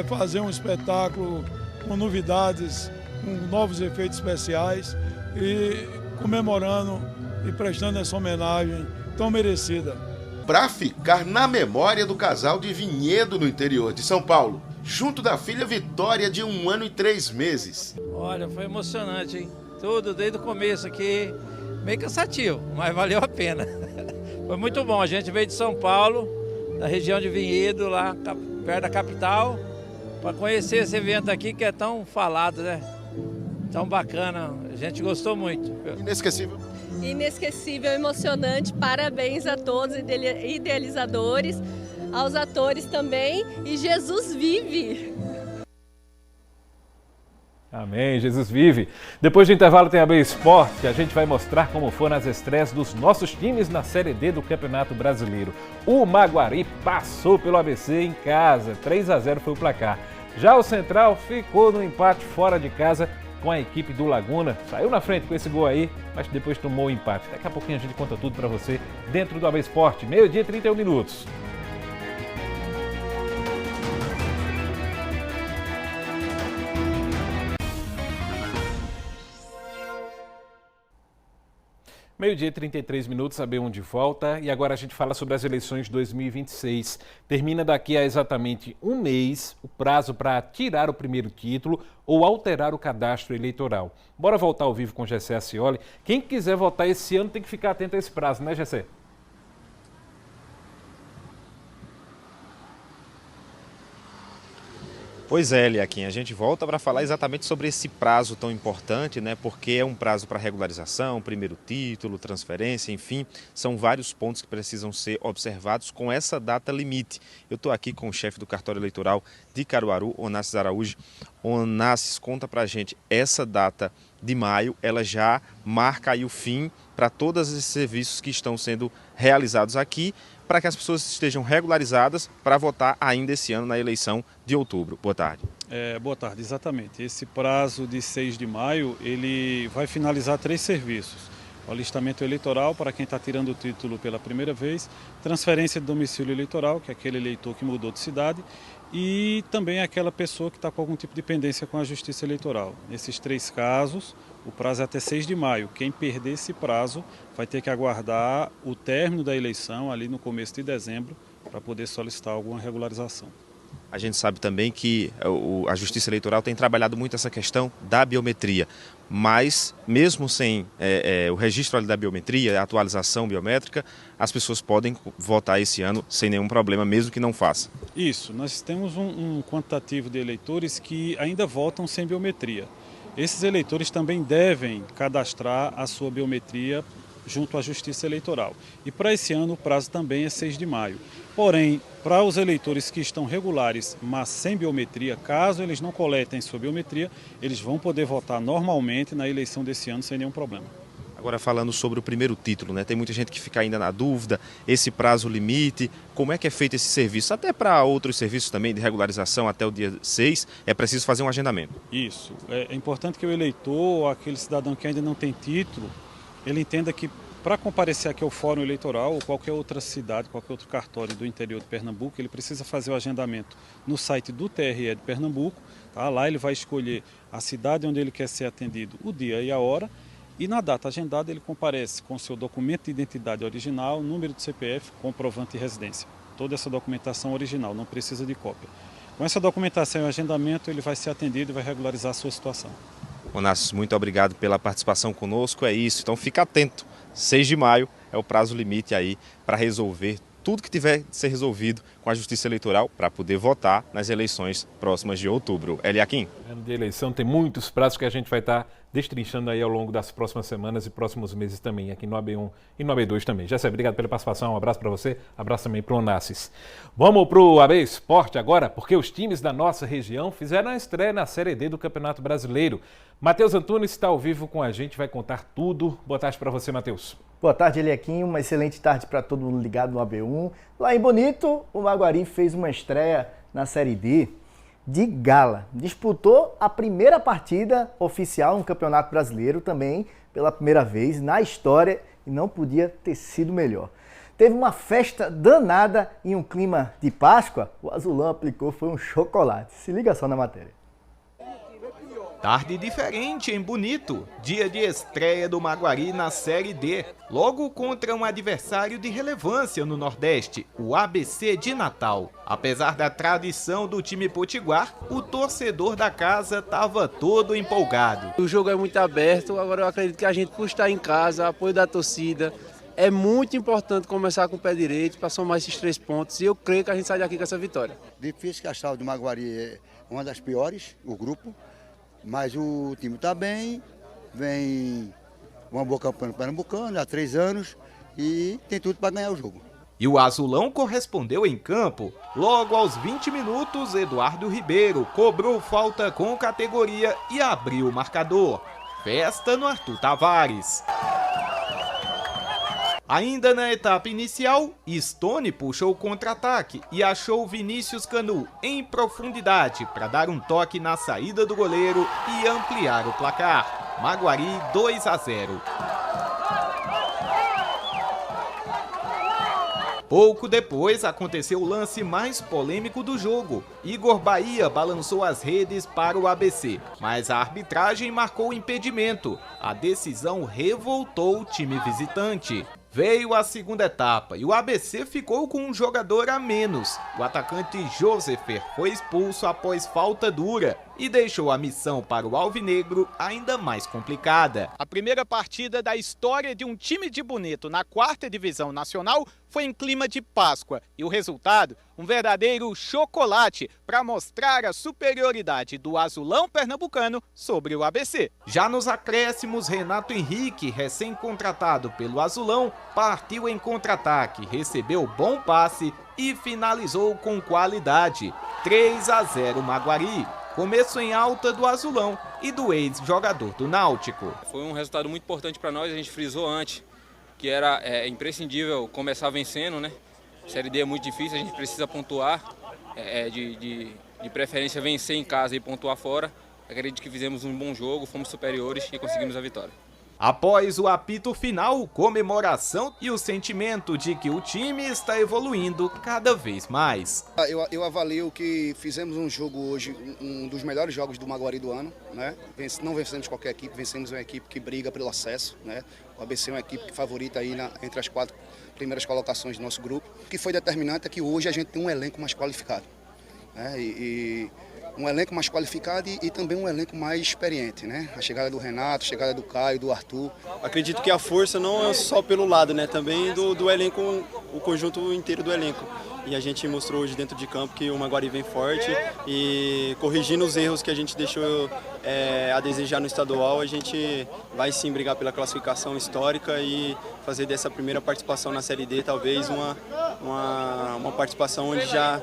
fazer um espetáculo com novidades, com novos efeitos especiais e comemorando e prestando essa homenagem tão merecida. Para ficar na memória do casal de Vinhedo no interior de São Paulo, junto da filha Vitória de 1 ano e 3 meses. Olha, foi emocionante, hein? Tudo desde o começo aqui, meio cansativo, mas valeu a pena. Foi muito bom, a gente veio de São Paulo, da região de Vinhedo, lá perto da capital, para conhecer esse evento aqui que é tão falado, né? Tão bacana, a gente gostou muito. Inesquecível. Inesquecível, emocionante, parabéns a todos os idealizadores, aos atores também, e Jesus vive! Amém, Jesus vive. Depois do intervalo tem a AB Esporte, a gente vai mostrar como foram as estreias dos nossos times na Série D do Campeonato Brasileiro. O Maguari passou pelo ABC em casa, 3-0 foi o placar. Já o Central ficou no empate fora de casa com a equipe do Laguna. Saiu na frente com esse gol aí, mas depois tomou o empate. Daqui a pouquinho a gente conta tudo para você dentro do AB Esporte. 12h, 31 minutos. Meio-dia, 33 minutos, AB1 de volta, e agora a gente fala sobre as eleições de 2026. Termina daqui a exatamente um mês o prazo para tirar o primeiro título ou alterar o cadastro eleitoral. Bora voltar ao vivo com Gessé Acioli. Quem quiser votar esse ano tem que ficar atento a esse prazo, né, Gessé? Pois é, Eliakim, a gente volta para falar exatamente sobre esse prazo tão importante, né? Porque é um prazo para regularização, primeiro título, transferência, enfim, são vários pontos que precisam ser observados com essa data limite. Eu estou aqui com o chefe do cartório eleitoral de Caruaru, Onassis Araújo. Onassis, conta para a gente, essa data de maio, ela já marca aí o fim para todos esses serviços que estão sendo realizados aqui, para que as pessoas estejam regularizadas para votar ainda esse ano na eleição de outubro. Boa tarde. Boa tarde, exatamente. Esse prazo de 6 de maio, ele vai finalizar 3 serviços. O alistamento eleitoral para quem está tirando o título pela primeira vez, transferência de domicílio eleitoral, que é aquele eleitor que mudou de cidade, e também aquela pessoa que está com algum tipo de pendência com a Justiça Eleitoral. Nesses 3 casos, o prazo é até 6 de maio. Quem perder esse prazo vai ter que aguardar o término da eleição, ali no começo de dezembro, para poder solicitar alguma regularização. A gente sabe também que a Justiça Eleitoral tem trabalhado muito essa questão da biometria, mas mesmo sem o registro ali da biometria, a atualização biométrica, as pessoas podem votar esse ano sem nenhum problema, mesmo que não faça. Isso, nós temos um quantitativo de eleitores que ainda votam sem biometria. Esses eleitores também devem cadastrar a sua biometria junto à Justiça Eleitoral. E para esse ano o prazo também é 6 de maio. Porém, para os eleitores que estão regulares, mas sem biometria, caso eles não coletem sua biometria, eles vão poder votar normalmente na eleição desse ano sem nenhum problema. Agora falando sobre o primeiro título, né? Tem muita gente que fica ainda na dúvida, esse prazo limite, como é que é feito esse serviço? Até para outros serviços também de regularização até o dia 6, é preciso fazer um agendamento. Isso, é importante que o eleitor, aquele cidadão que ainda não tem título, ele entenda que para comparecer aqui ao Fórum Eleitoral ou qualquer outra cidade, qualquer outro cartório do interior de Pernambuco, ele precisa fazer o agendamento no site do TRE de Pernambuco. Tá? Lá ele vai escolher a cidade onde ele quer ser atendido, o dia e a hora, e na data agendada ele comparece com seu documento de identidade original, número de CPF, comprovante de residência. Toda essa documentação original, não precisa de cópia. Com essa documentação e o agendamento ele vai ser atendido e vai regularizar a sua situação. Onassis, muito obrigado pela participação conosco, é isso, então fica atento, 6 de maio é o prazo limite aí para resolver tudo que tiver de ser resolvido com a Justiça Eleitoral para poder votar nas eleições próximas de outubro. Eliakim. Ano de eleição tem muitos prazos que a gente vai estar destrinchando aí ao longo das próximas semanas e próximos meses também, aqui no AB1 e no AB2 também. Gessé, obrigado pela participação, um abraço para você, abraço também para o Onassis. Vamos para o AB Esporte agora, porque os times da nossa região fizeram a estreia na Série D do Campeonato Brasileiro. Matheus Antunes está ao vivo com a gente, vai contar tudo. Boa tarde para você, Matheus. Boa tarde, Eliakim. Uma excelente tarde para todo mundo ligado no AB1. Lá em Bonito, o Maguari fez uma estreia na Série D de gala. Disputou a primeira partida oficial no Campeonato Brasileiro também, pela primeira vez na história, e não podia ter sido melhor. Teve uma festa danada em um clima de Páscoa. O azulão aplicou, foi um chocolate. Se liga só na matéria. Tarde diferente em Bonito, dia de estreia do Maguari na Série D, logo contra um adversário de relevância no Nordeste, o ABC de Natal. Apesar da tradição do time potiguar, o torcedor da casa estava todo empolgado. O jogo é muito aberto, agora eu acredito que a gente, por estar em casa, apoio da torcida, é muito importante começar com o pé direito para somar esses 3 pontos e eu creio que a gente sai daqui com essa vitória. Difícil que a chave do Maguari é uma das piores, o grupo, mas o time está bem, vem uma boa campanha no Pernambucano há 3 anos e tem tudo para ganhar o jogo. E o Azulão correspondeu em campo. Logo aos 20 minutos, Eduardo Ribeiro cobrou falta com categoria e abriu o marcador. Festa no Arthur Tavares. Ainda na etapa inicial, Stone puxou o contra-ataque e achou Vinícius Canu em profundidade para dar um toque na saída do goleiro e ampliar o placar. Maguari 2-0. Pouco depois aconteceu o lance mais polêmico do jogo. Igor Bahia balançou as redes para o ABC, mas a arbitragem marcou o impedimento. A decisão revoltou o time visitante. Veio a segunda etapa e o ABC ficou com um jogador a menos. O atacante Josefer foi expulso após falta dura e deixou a missão para o alvinegro ainda mais complicada. A primeira partida da história de um time de Bonito na 4ª divisão nacional foi em clima de Páscoa e o resultado, um verdadeiro chocolate para mostrar a superioridade do Azulão pernambucano sobre o ABC. Já nos acréscimos, Renato Henrique, recém-contratado pelo Azulão, partiu em contra-ataque, recebeu bom passe e finalizou com qualidade. 3-0 Maguari. Começo em alta do Azulão e do ex-jogador do Náutico. Foi um resultado muito importante para nós, a gente frisou antes que era imprescindível começar vencendo, né? Série D é muito difícil, a gente precisa pontuar, de preferência vencer em casa e pontuar fora. Acredito que fizemos um bom jogo, fomos superiores e conseguimos a vitória. Após o apito final, comemoração e o sentimento de que o time está evoluindo cada vez mais. Eu avalio que fizemos um jogo hoje, um dos melhores jogos do Maguari do ano, né? Não vencemos qualquer equipe, vencemos uma equipe que briga pelo acesso, né? O ABC é uma equipe que favorita aí entre as 4 primeiras colocações do nosso grupo. O que foi determinante é que hoje a gente tem um elenco mais qualificado, né? Um elenco mais qualificado e também um elenco mais experiente, né? A chegada do Renato, a chegada do Caio, do Arthur. Acredito que a força não é só pelo lado, né? Também do elenco, o conjunto inteiro do elenco. E a gente mostrou hoje dentro de campo que o Maguari vem forte e corrigindo os erros que a gente deixou a desejar no estadual, a gente vai sim brigar pela classificação histórica e fazer dessa primeira participação na Série D talvez uma participação onde já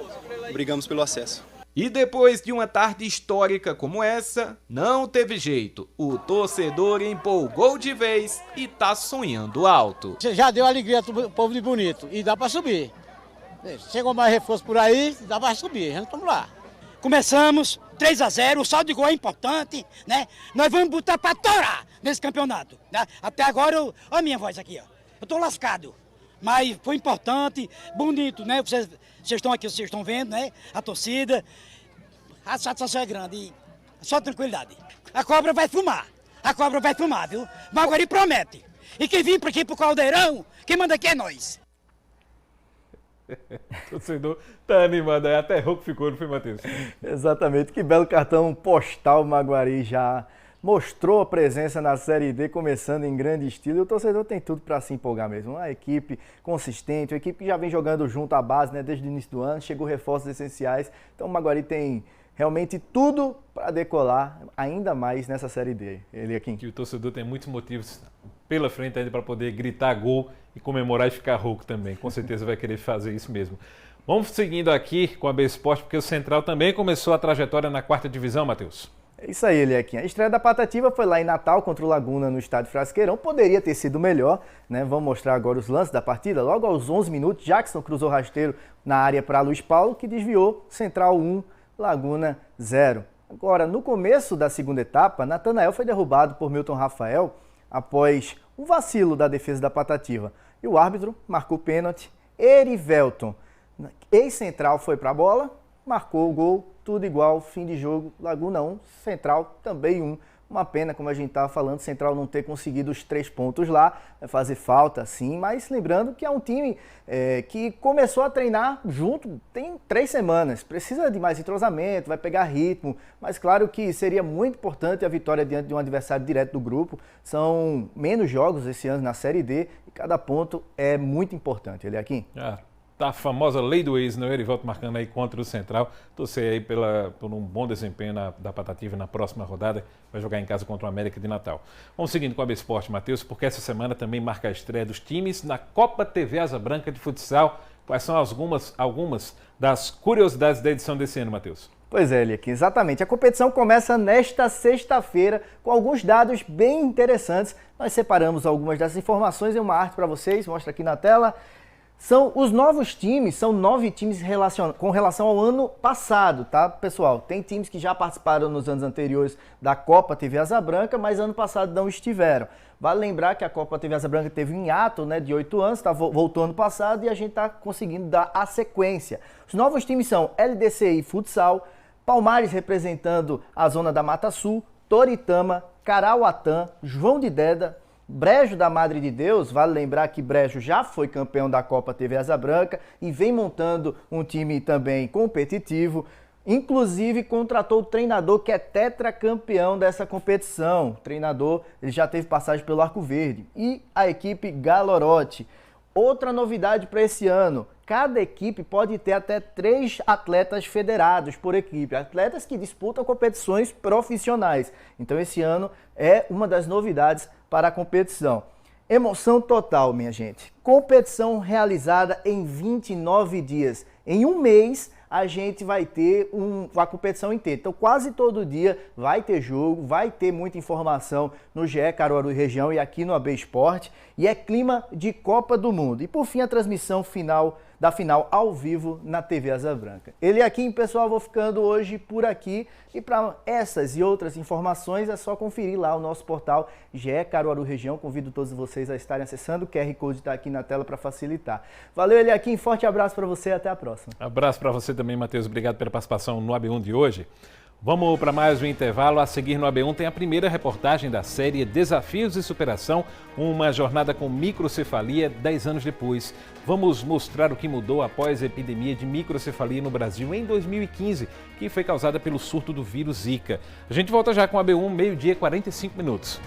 brigamos pelo acesso. E depois de uma tarde histórica como essa, não teve jeito. O torcedor empolgou de vez e tá sonhando alto. Você já deu alegria pro povo de Bonito e dá para subir. Chegou mais reforço por aí, dá para subir. Vamos lá. Começamos 3-0, o saldo de gol é importante, né? Nós vamos botar para torar nesse campeonato. Né? Até agora, olha a minha voz aqui, ó. Eu tô lascado. Mas foi importante, bonito, né? Vocês estão aqui, vocês estão vendo, né? A torcida. A satisfação é grande e só tranquilidade. A cobra vai fumar, viu? Maguari promete. E quem vir para aqui pro Caldeirão, quem manda aqui é nós. O torcedor tá animado, até rouco ficou, não foi, Matheus? Exatamente, que belo cartão postal Maguari já mostrou a presença na Série D, começando em grande estilo, e o torcedor tem tudo para se empolgar mesmo. Uma equipe consistente, uma equipe que já vem jogando junto à base, né, desde o início do ano, chegou reforços essenciais, então o Maguari tem realmente tudo para decolar ainda mais nessa Série D. Ele aqui. Que o torcedor tem muitos motivos pela frente ainda para poder gritar gol e comemorar e ficar rouco também. Com certeza vai querer fazer isso mesmo. Vamos seguindo aqui com a B Sport, porque o Central também começou a trajetória na 4ª divisão, Matheus. É isso aí, Eliaquinha. A estreia da Patativa foi lá em Natal contra o Laguna no estádio Frasqueirão. Poderia ter sido melhor, né? Vamos mostrar agora os lances da partida. Logo aos 11 minutos, Jackson cruzou rasteiro na área para Luiz Paulo, que desviou. Central 1, Laguna 0. Agora, no começo da segunda etapa, Natanael foi derrubado por Milton Rafael após um vacilo da defesa da Patativa. E o árbitro marcou pênalti. Erivelton, ex-Central, foi para a bola, marcou o gol, tudo igual, fim de jogo, Laguna 1, Central também 1. Uma pena, como a gente estava falando, Central não ter conseguido os 3 pontos lá, vai fazer falta sim, mas lembrando que é um time que começou a treinar junto tem 3 semanas, precisa de mais entrosamento, vai pegar ritmo, mas claro que seria muito importante a vitória diante de um adversário direto do grupo. São menos jogos esse ano na Série D e cada ponto é muito importante. Eliakim? A famosa lei do ex, né? Erivaldo marcando aí contra o Central. Torcer aí por um bom desempenho da Patativa na próxima rodada. Vai jogar em casa contra o América de Natal. Vamos seguindo com a AB Esporte, Matheus, porque essa semana também marca a estreia dos times na Copa TV Asa Branca de Futsal. Quais são algumas das curiosidades da edição desse ano, Matheus? Pois é, Eliakim, exatamente. A competição começa nesta sexta-feira com alguns dados bem interessantes. Nós separamos algumas dessas informações em uma arte para vocês, mostra aqui na tela. São os novos times, são 9 times com relação ao ano passado, tá, pessoal? Tem times que já participaram nos anos anteriores da Copa TV Asa Branca, mas ano passado não estiveram. Vale lembrar que a Copa TV Asa Branca teve um hiato, né, de 8 anos, voltou ano passado e a gente está conseguindo dar a sequência. Os novos times são LDCI Futsal, Palmares representando a zona da Mata Sul, Toritama, Carauatã, João de Deda, Brejo da Madre de Deus. Vale lembrar que Brejo já foi campeão da Copa TV Asa Branca e vem montando um time também competitivo. Inclusive contratou o treinador que é tetracampeão dessa competição. O treinador, ele já teve passagem pelo Arco Verde. E a equipe Galorote. Outra novidade para esse ano, cada equipe pode ter até 3 atletas federados por equipe, atletas que disputam competições profissionais. Então esse ano é uma das novidades para a competição. Emoção total, minha gente. Competição realizada em 29 dias. Em um mês, a gente vai ter a competição inteira. Então, quase todo dia vai ter jogo, vai ter muita informação no GE Caruaru e região e aqui no AB Esporte. E é clima de Copa do Mundo. E, por fim, a transmissão da final ao vivo na TV Asa Branca. Eliakim, pessoal, vou ficando hoje por aqui. E para essas e outras informações é só conferir lá o nosso portal GE Caruaru Região. Convido todos vocês a estarem acessando. O QR Code está aqui na tela para facilitar. Valeu, Eliakim. Forte abraço para você e até a próxima. Abraço para você também, Matheus. Obrigado pela participação no AB1 de hoje. Vamos para mais um intervalo. A seguir no AB1 tem a primeira reportagem da série Desafios e Superação, uma jornada com microcefalia 10 anos depois. Vamos mostrar o que mudou após a epidemia de microcefalia no Brasil em 2015, que foi causada pelo surto do vírus Zika. A gente volta já com o AB1, meio-dia, 45 minutos.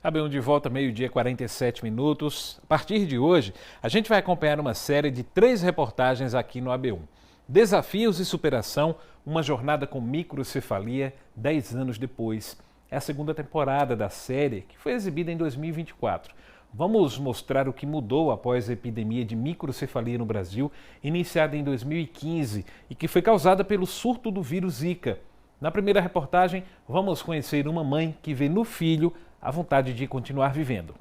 AB1 de volta, meio-dia, 47 minutos. A partir de hoje, a gente vai acompanhar uma série de 3 reportagens aqui no AB1. Desafios e Superação, uma jornada com microcefalia 10 anos depois. É a segunda temporada da série, que foi exibida em 2024. Vamos mostrar o que mudou após a epidemia de microcefalia no Brasil, iniciada em 2015 e que foi causada pelo surto do vírus Zika. Na primeira reportagem, vamos conhecer uma mãe que vê no filho a vontade de continuar vivendo.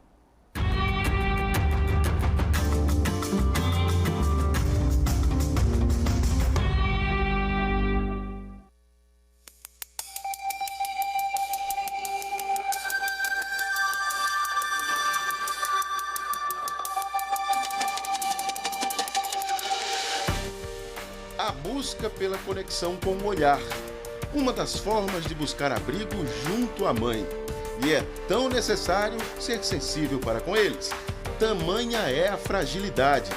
A busca pela conexão com o olhar. Uma das formas de buscar abrigo junto à mãe. E é tão necessário ser sensível para com eles. Tamanha é a fragilidade.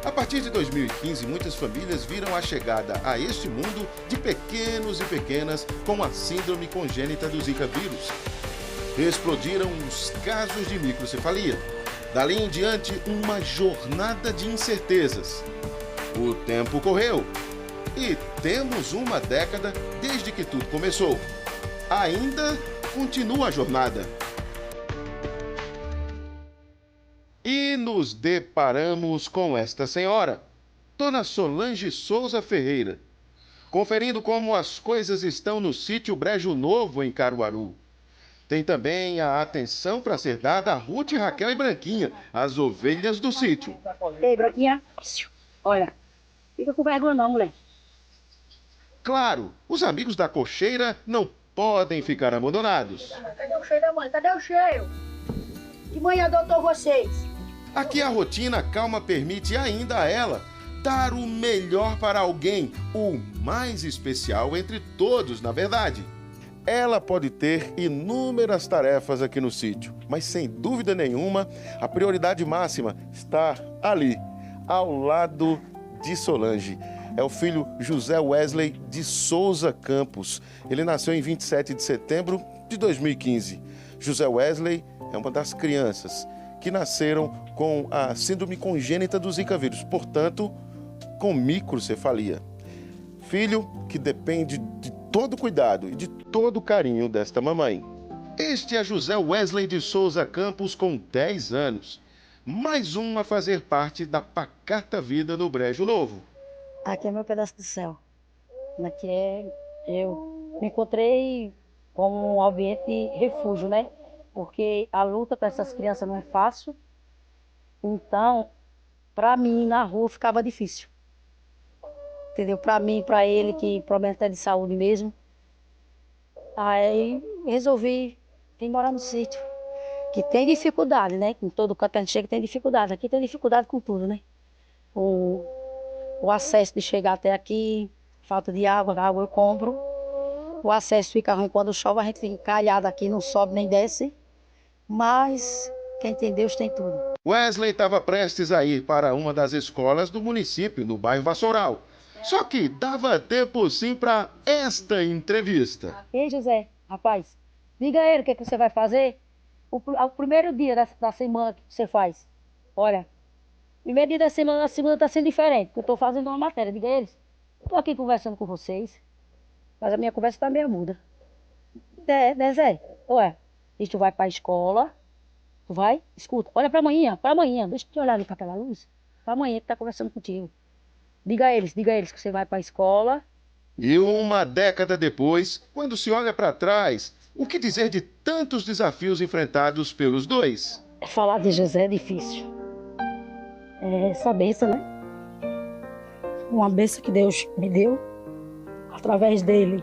A partir de 2015, muitas famílias viram a chegada a este mundo de pequenos e pequenas com a síndrome congênita do Zika vírus. Explodiram os casos de microcefalia. Dali em diante, uma jornada de incertezas. O tempo correu. E temos uma década desde que tudo começou. Ainda continua a jornada. E nos deparamos com esta senhora, Dona Solange Souza Ferreira, conferindo como as coisas estão no sítio Brejo Novo, em Caruaru. Tem também a atenção para ser dada a Ruth, Raquel e Branquinha, as ovelhas do sítio. Ei, Branquinha, olha, fica com vergonha não, mulher. Claro, os amigos da cocheira não podem ficar abandonados. Cadê o cheiro da mãe? Cadê o cheiro? Que mãe adotou vocês? Aqui a rotina calma permite ainda a ela dar o melhor para alguém, o mais especial entre todos, na verdade. Ela pode ter inúmeras tarefas aqui no sítio, mas sem dúvida nenhuma, a prioridade máxima está ali, ao lado de Solange. É o filho José Wesley de Souza Campos. Ele nasceu em 27 de setembro de 2015. José Wesley é uma das crianças que nasceram com a síndrome congênita do Zika vírus, portanto, com microcefalia. Filho que depende de todo cuidado e de todo carinho desta mamãe. Este é José Wesley de Souza Campos, com 10 anos. Mais um a fazer parte da pacata vida no Brejo Novo. Aqui é meu pedaço do céu. Aqui eu me encontrei como um ambiente de refúgio, né? Porque a luta para essas crianças não é fácil. Então, para mim, na rua ficava difícil. Entendeu? Para mim, para ele, que problema até de saúde mesmo. Aí resolvi vir morar no sítio. Que tem dificuldade, né? Em todo canto a gente chega tem dificuldade. Aqui tem dificuldade com tudo, né? O acesso de chegar até aqui, falta de água eu compro. O acesso fica ruim quando chove, a gente fica encalhado aqui, não sobe nem desce. Mas quem tem Deus tem tudo. Wesley estava prestes a ir para uma das escolas do município, no bairro Vassoural. Só que dava tempo sim para esta entrevista. Ei, José, rapaz, diga a ele o que você vai fazer. O primeiro dia da semana que você faz. Olha, primeiro dia da semana, a segunda está sendo diferente, porque eu estou fazendo uma matéria. Diga a eles, estou aqui conversando com vocês, mas a minha conversa está meio muda. Né, Zé? Ué, e tu vai para a escola, tu vai, escuta, olha para amanhã, deixa eu te olhar ali para aquela luz, para amanhã que está conversando contigo. Diga a eles que você vai para a escola. E uma década depois, quando se olha para trás, o que dizer de tantos desafios enfrentados pelos dois? Falar de José é difícil. É essa bênção, né? Uma bênção que Deus me deu. Através dele,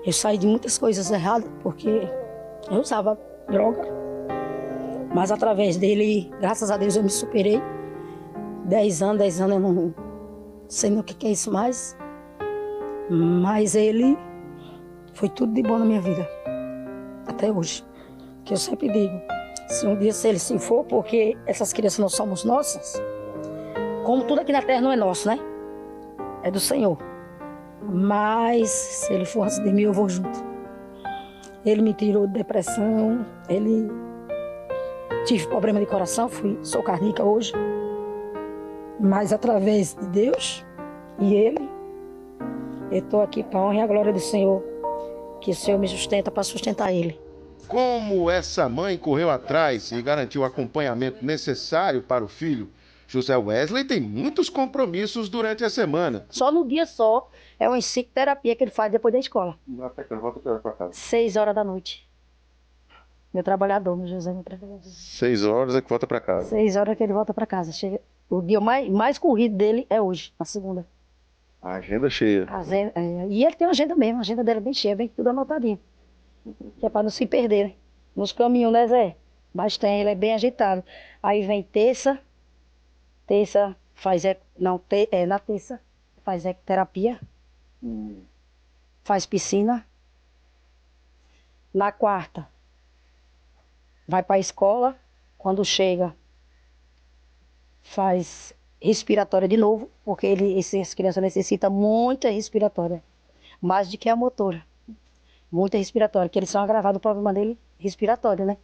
eu saí de muitas coisas erradas, porque eu usava droga. Mas através dele, graças a Deus, eu me superei. 10 anos eu não sei nem o que é isso mais. Mas ele foi tudo de bom na minha vida. Até hoje. Que eu sempre digo, se um dia ele se for, porque essas crianças não somos nossas, como tudo aqui na terra não é nosso, né? É do Senhor. Mas se ele for antes de mim, eu vou junto. Ele me tirou de depressão, tive problema de coração, sou cardíaca hoje. Mas através de Deus e ele, eu estou aqui para a honra e a glória do Senhor, que o Senhor me sustenta para sustentar ele. Como essa mãe correu atrás e garantiu o acompanhamento necessário para o filho, José Wesley tem muitos compromissos durante a semana. Só no dia só, é uma psicoterapia que ele faz depois da escola. Até que ele volta para casa. 6 horas da noite. Meu trabalhador, meu José, meu trabalhador. 6 horas é que volta para casa. 6 horas que ele volta para casa. O dia mais corrido dele é hoje, na segunda. A agenda cheia. E ele tem uma agenda mesmo, a agenda dele é bem cheia, bem tudo anotadinho. Que é para não se perder, né? Nos caminhos, né, Zé? Mas ele é bem agitado. Aí vem terça faz na terça faz ecoterapia, faz piscina. Na quarta vai para a escola, quando chega faz respiratória de novo, porque essas crianças necessitam muita respiratória, mais do que a motora. Muita respiratória, que eles são agravados o problema dele respiratório, né?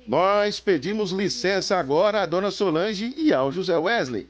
Nós pedimos licença agora à dona Solange e ao José Wesley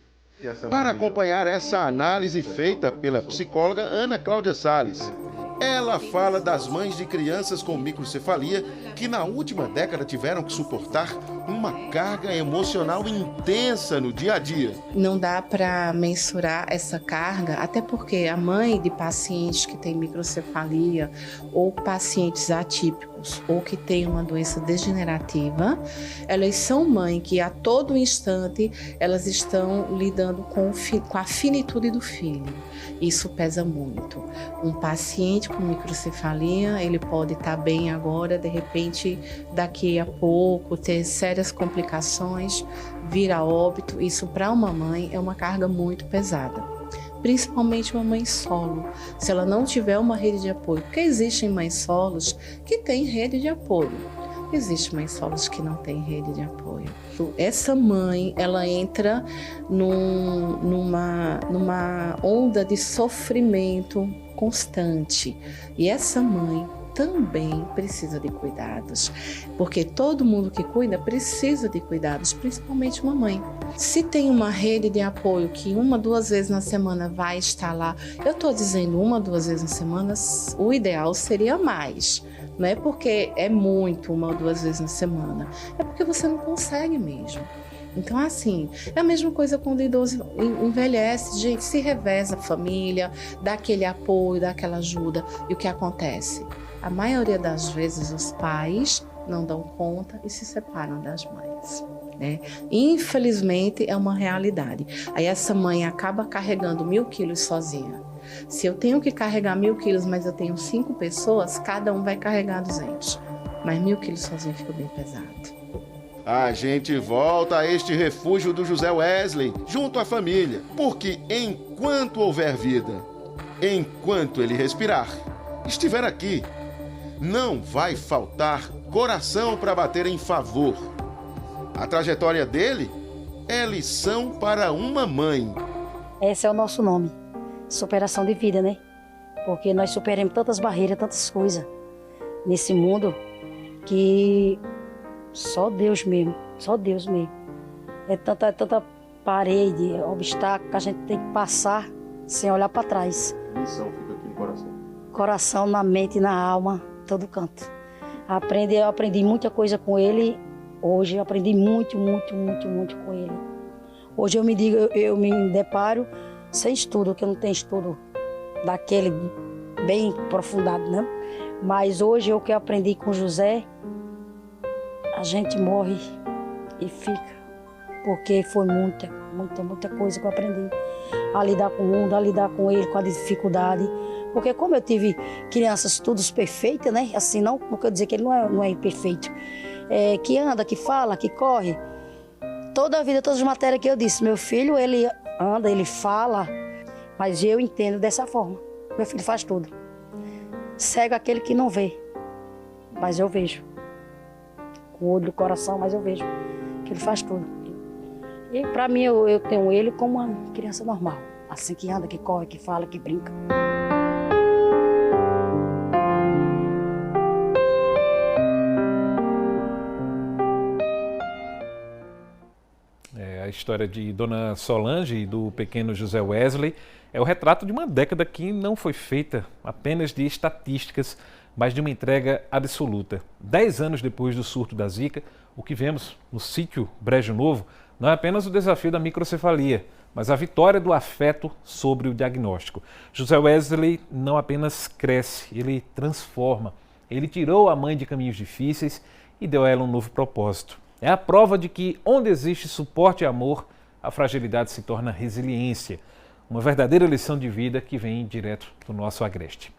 para acompanhar essa análise feita pela psicóloga Ana Cláudia Salles. Ela fala das mães de crianças com microcefalia que na última década tiveram que suportar uma carga emocional intensa no dia a dia. Não dá para mensurar essa carga, até porque a mãe de pacientes que têm microcefalia ou pacientes atípicos anos ou que têm uma doença degenerativa, elas são mães que a todo instante elas estão lidando com a finitude do filho. Isso pesa muito. Um paciente com microcefalia, ele pode estar bem agora, de repente, daqui a pouco, ter sérias complicações, vir a óbito. Isso para uma mãe é uma carga muito pesada. Principalmente uma mãe solo, se ela não tiver uma rede de apoio. Porque existem mães solos que têm rede de apoio. Existem mães solos que não têm rede de apoio. Essa mãe, ela entra numa onda de sofrimento constante. E essa mãe também precisa de cuidados, porque todo mundo que cuida precisa de cuidados, principalmente uma mãe. Se tem uma rede de apoio que 1, 2 vezes na semana vai estar lá, eu estou dizendo 1, 2 vezes na semana, o ideal seria mais. Não é porque é muito 1 ou 2 vezes na semana, é porque você não consegue mesmo. Então, assim, é a mesma coisa quando o idoso envelhece, gente, se reveza a família, dá aquele apoio, dá aquela ajuda. E o que acontece? A maioria das vezes os pais não dão conta e se separam das mães, né? Infelizmente, é uma realidade. Aí essa mãe acaba carregando 1000 quilos sozinha. Se eu tenho que carregar 1000 quilos, mas eu tenho 5 pessoas, cada um vai carregar 200. Mas 1000 quilos sozinho fica bem pesado. A gente volta a este refúgio do José Wesley, junto à família, porque enquanto houver vida, enquanto ele respirar, estiver aqui, não vai faltar coração para bater em favor. A trajetória dele é lição para uma mãe. Esse é o nosso nome, superação de vida, né? Porque nós superamos tantas barreiras, tantas coisas nesse mundo que só Deus mesmo, só Deus mesmo. É tanta parede, obstáculo que a gente tem que passar sem olhar para trás. A lição fica aqui no coração. Coração, na mente, na alma, todo canto. Eu aprendi muita coisa com ele. Hoje eu aprendi muito com ele. Hoje eu me deparo sem estudo, que eu não tenho estudo daquele bem aprofundado, né? Mas hoje o que eu aprendi com José, a gente morre e fica, porque foi muita coisa que eu aprendi a lidar com o mundo, a lidar com ele, com a dificuldade. Porque como eu tive crianças todas perfeitas, né? Assim, não porque eu dizer que ele não é imperfeito. Que anda, que fala, que corre. Toda a vida, todas as matérias que eu disse, meu filho, ele anda, ele fala, mas eu entendo dessa forma. Meu filho faz tudo. Cego aquele que não vê, mas eu vejo. Com o olho do coração, mas eu vejo que ele faz tudo. E para mim, eu tenho ele como uma criança normal. Assim, que anda, que corre, que fala, que brinca. A história de Dona Solange e do pequeno José Wesley é o retrato de uma década que não foi feita apenas de estatísticas, mas de uma entrega absoluta. 10 anos depois do surto da Zika, o que vemos no sítio Brejo Novo não é apenas o desafio da microcefalia, mas a vitória do afeto sobre o diagnóstico. José Wesley não apenas cresce, ele transforma. Ele tirou a mãe de caminhos difíceis e deu a ela um novo propósito. É a prova de que onde existe suporte e amor, a fragilidade se torna resiliência. Uma verdadeira lição de vida que vem direto do nosso agreste.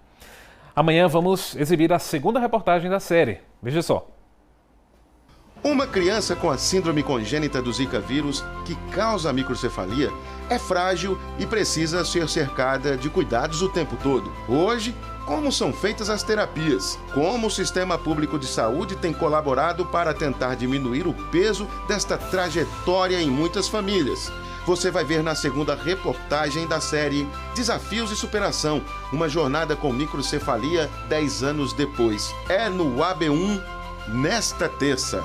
Amanhã vamos exibir a segunda reportagem da série. Veja só. Uma criança com a síndrome congênita do Zika vírus, que causa a microcefalia, é frágil e precisa ser cercada de cuidados o tempo todo. Hoje, como são feitas as terapias? Como o Sistema Público de Saúde tem colaborado para tentar diminuir o peso desta trajetória em muitas famílias? Você vai ver na segunda reportagem da série Desafios e Superação, uma jornada com microcefalia 10 anos depois. É no AB1, nesta terça.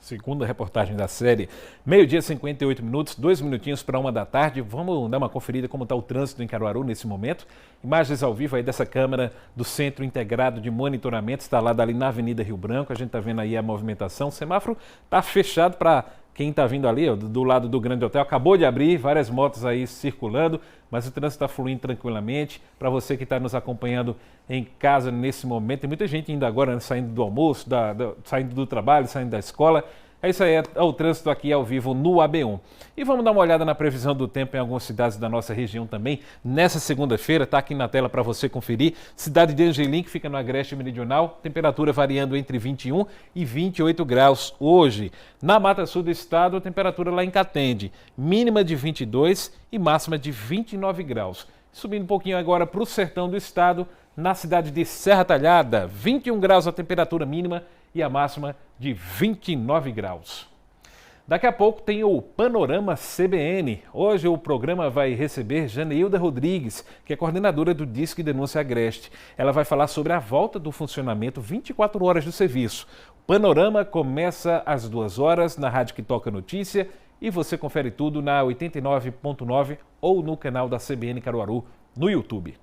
Segunda reportagem da série, 12h 58 minutos, 2 minutinhos para 1 da tarde. Vamos dar uma conferida como está o trânsito em Caruaru nesse momento. Imagens ao vivo aí dessa câmera do Centro Integrado de Monitoramento, instalada ali na Avenida Rio Branco. A gente está vendo aí a movimentação. O semáforo está fechado para Quem está vindo ali, ó, do lado do Grande Hotel, acabou de abrir, várias motos aí circulando, mas o trânsito está fluindo tranquilamente. Para você que está nos acompanhando em casa nesse momento, tem muita gente ainda agora, né, saindo do almoço, saindo do trabalho, saindo da escola. É isso aí, é o trânsito aqui ao vivo no AB1. E vamos dar uma olhada na previsão do tempo em algumas cidades da nossa região também. Nessa segunda-feira, está aqui na tela para você conferir. Cidade de Angelim, que fica no Agreste Meridional, temperatura variando entre 21 e 28 graus hoje. Na Mata Sul do estado, a temperatura lá em Catende, mínima de 22 e máxima de 29 graus. Subindo um pouquinho agora para o sertão do estado, na cidade de Serra Talhada, 21 graus a temperatura mínima e a máxima de 29 graus. Daqui a pouco tem o Panorama CBN. Hoje o programa vai receber Janeilda Rodrigues, que é coordenadora do Disque Denúncia Agreste. Ela vai falar sobre a volta do funcionamento 24 horas do serviço. O Panorama começa às 2 horas na Rádio que Toca Notícia e você confere tudo na 89.9 ou no canal da CBN Caruaru no YouTube.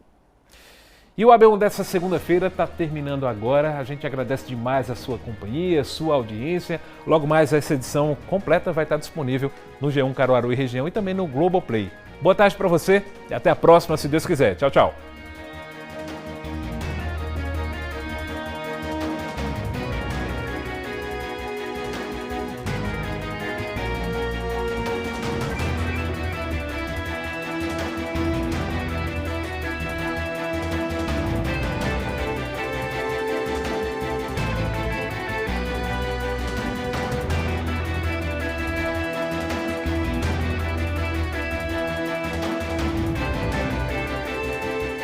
E o AB1 dessa segunda-feira está terminando agora. A gente agradece demais a sua companhia, sua audiência. Logo mais essa edição completa vai estar disponível no G1 Caruaru e região e também no Globoplay. Boa tarde para você e até a próxima, se Deus quiser. Tchau, tchau.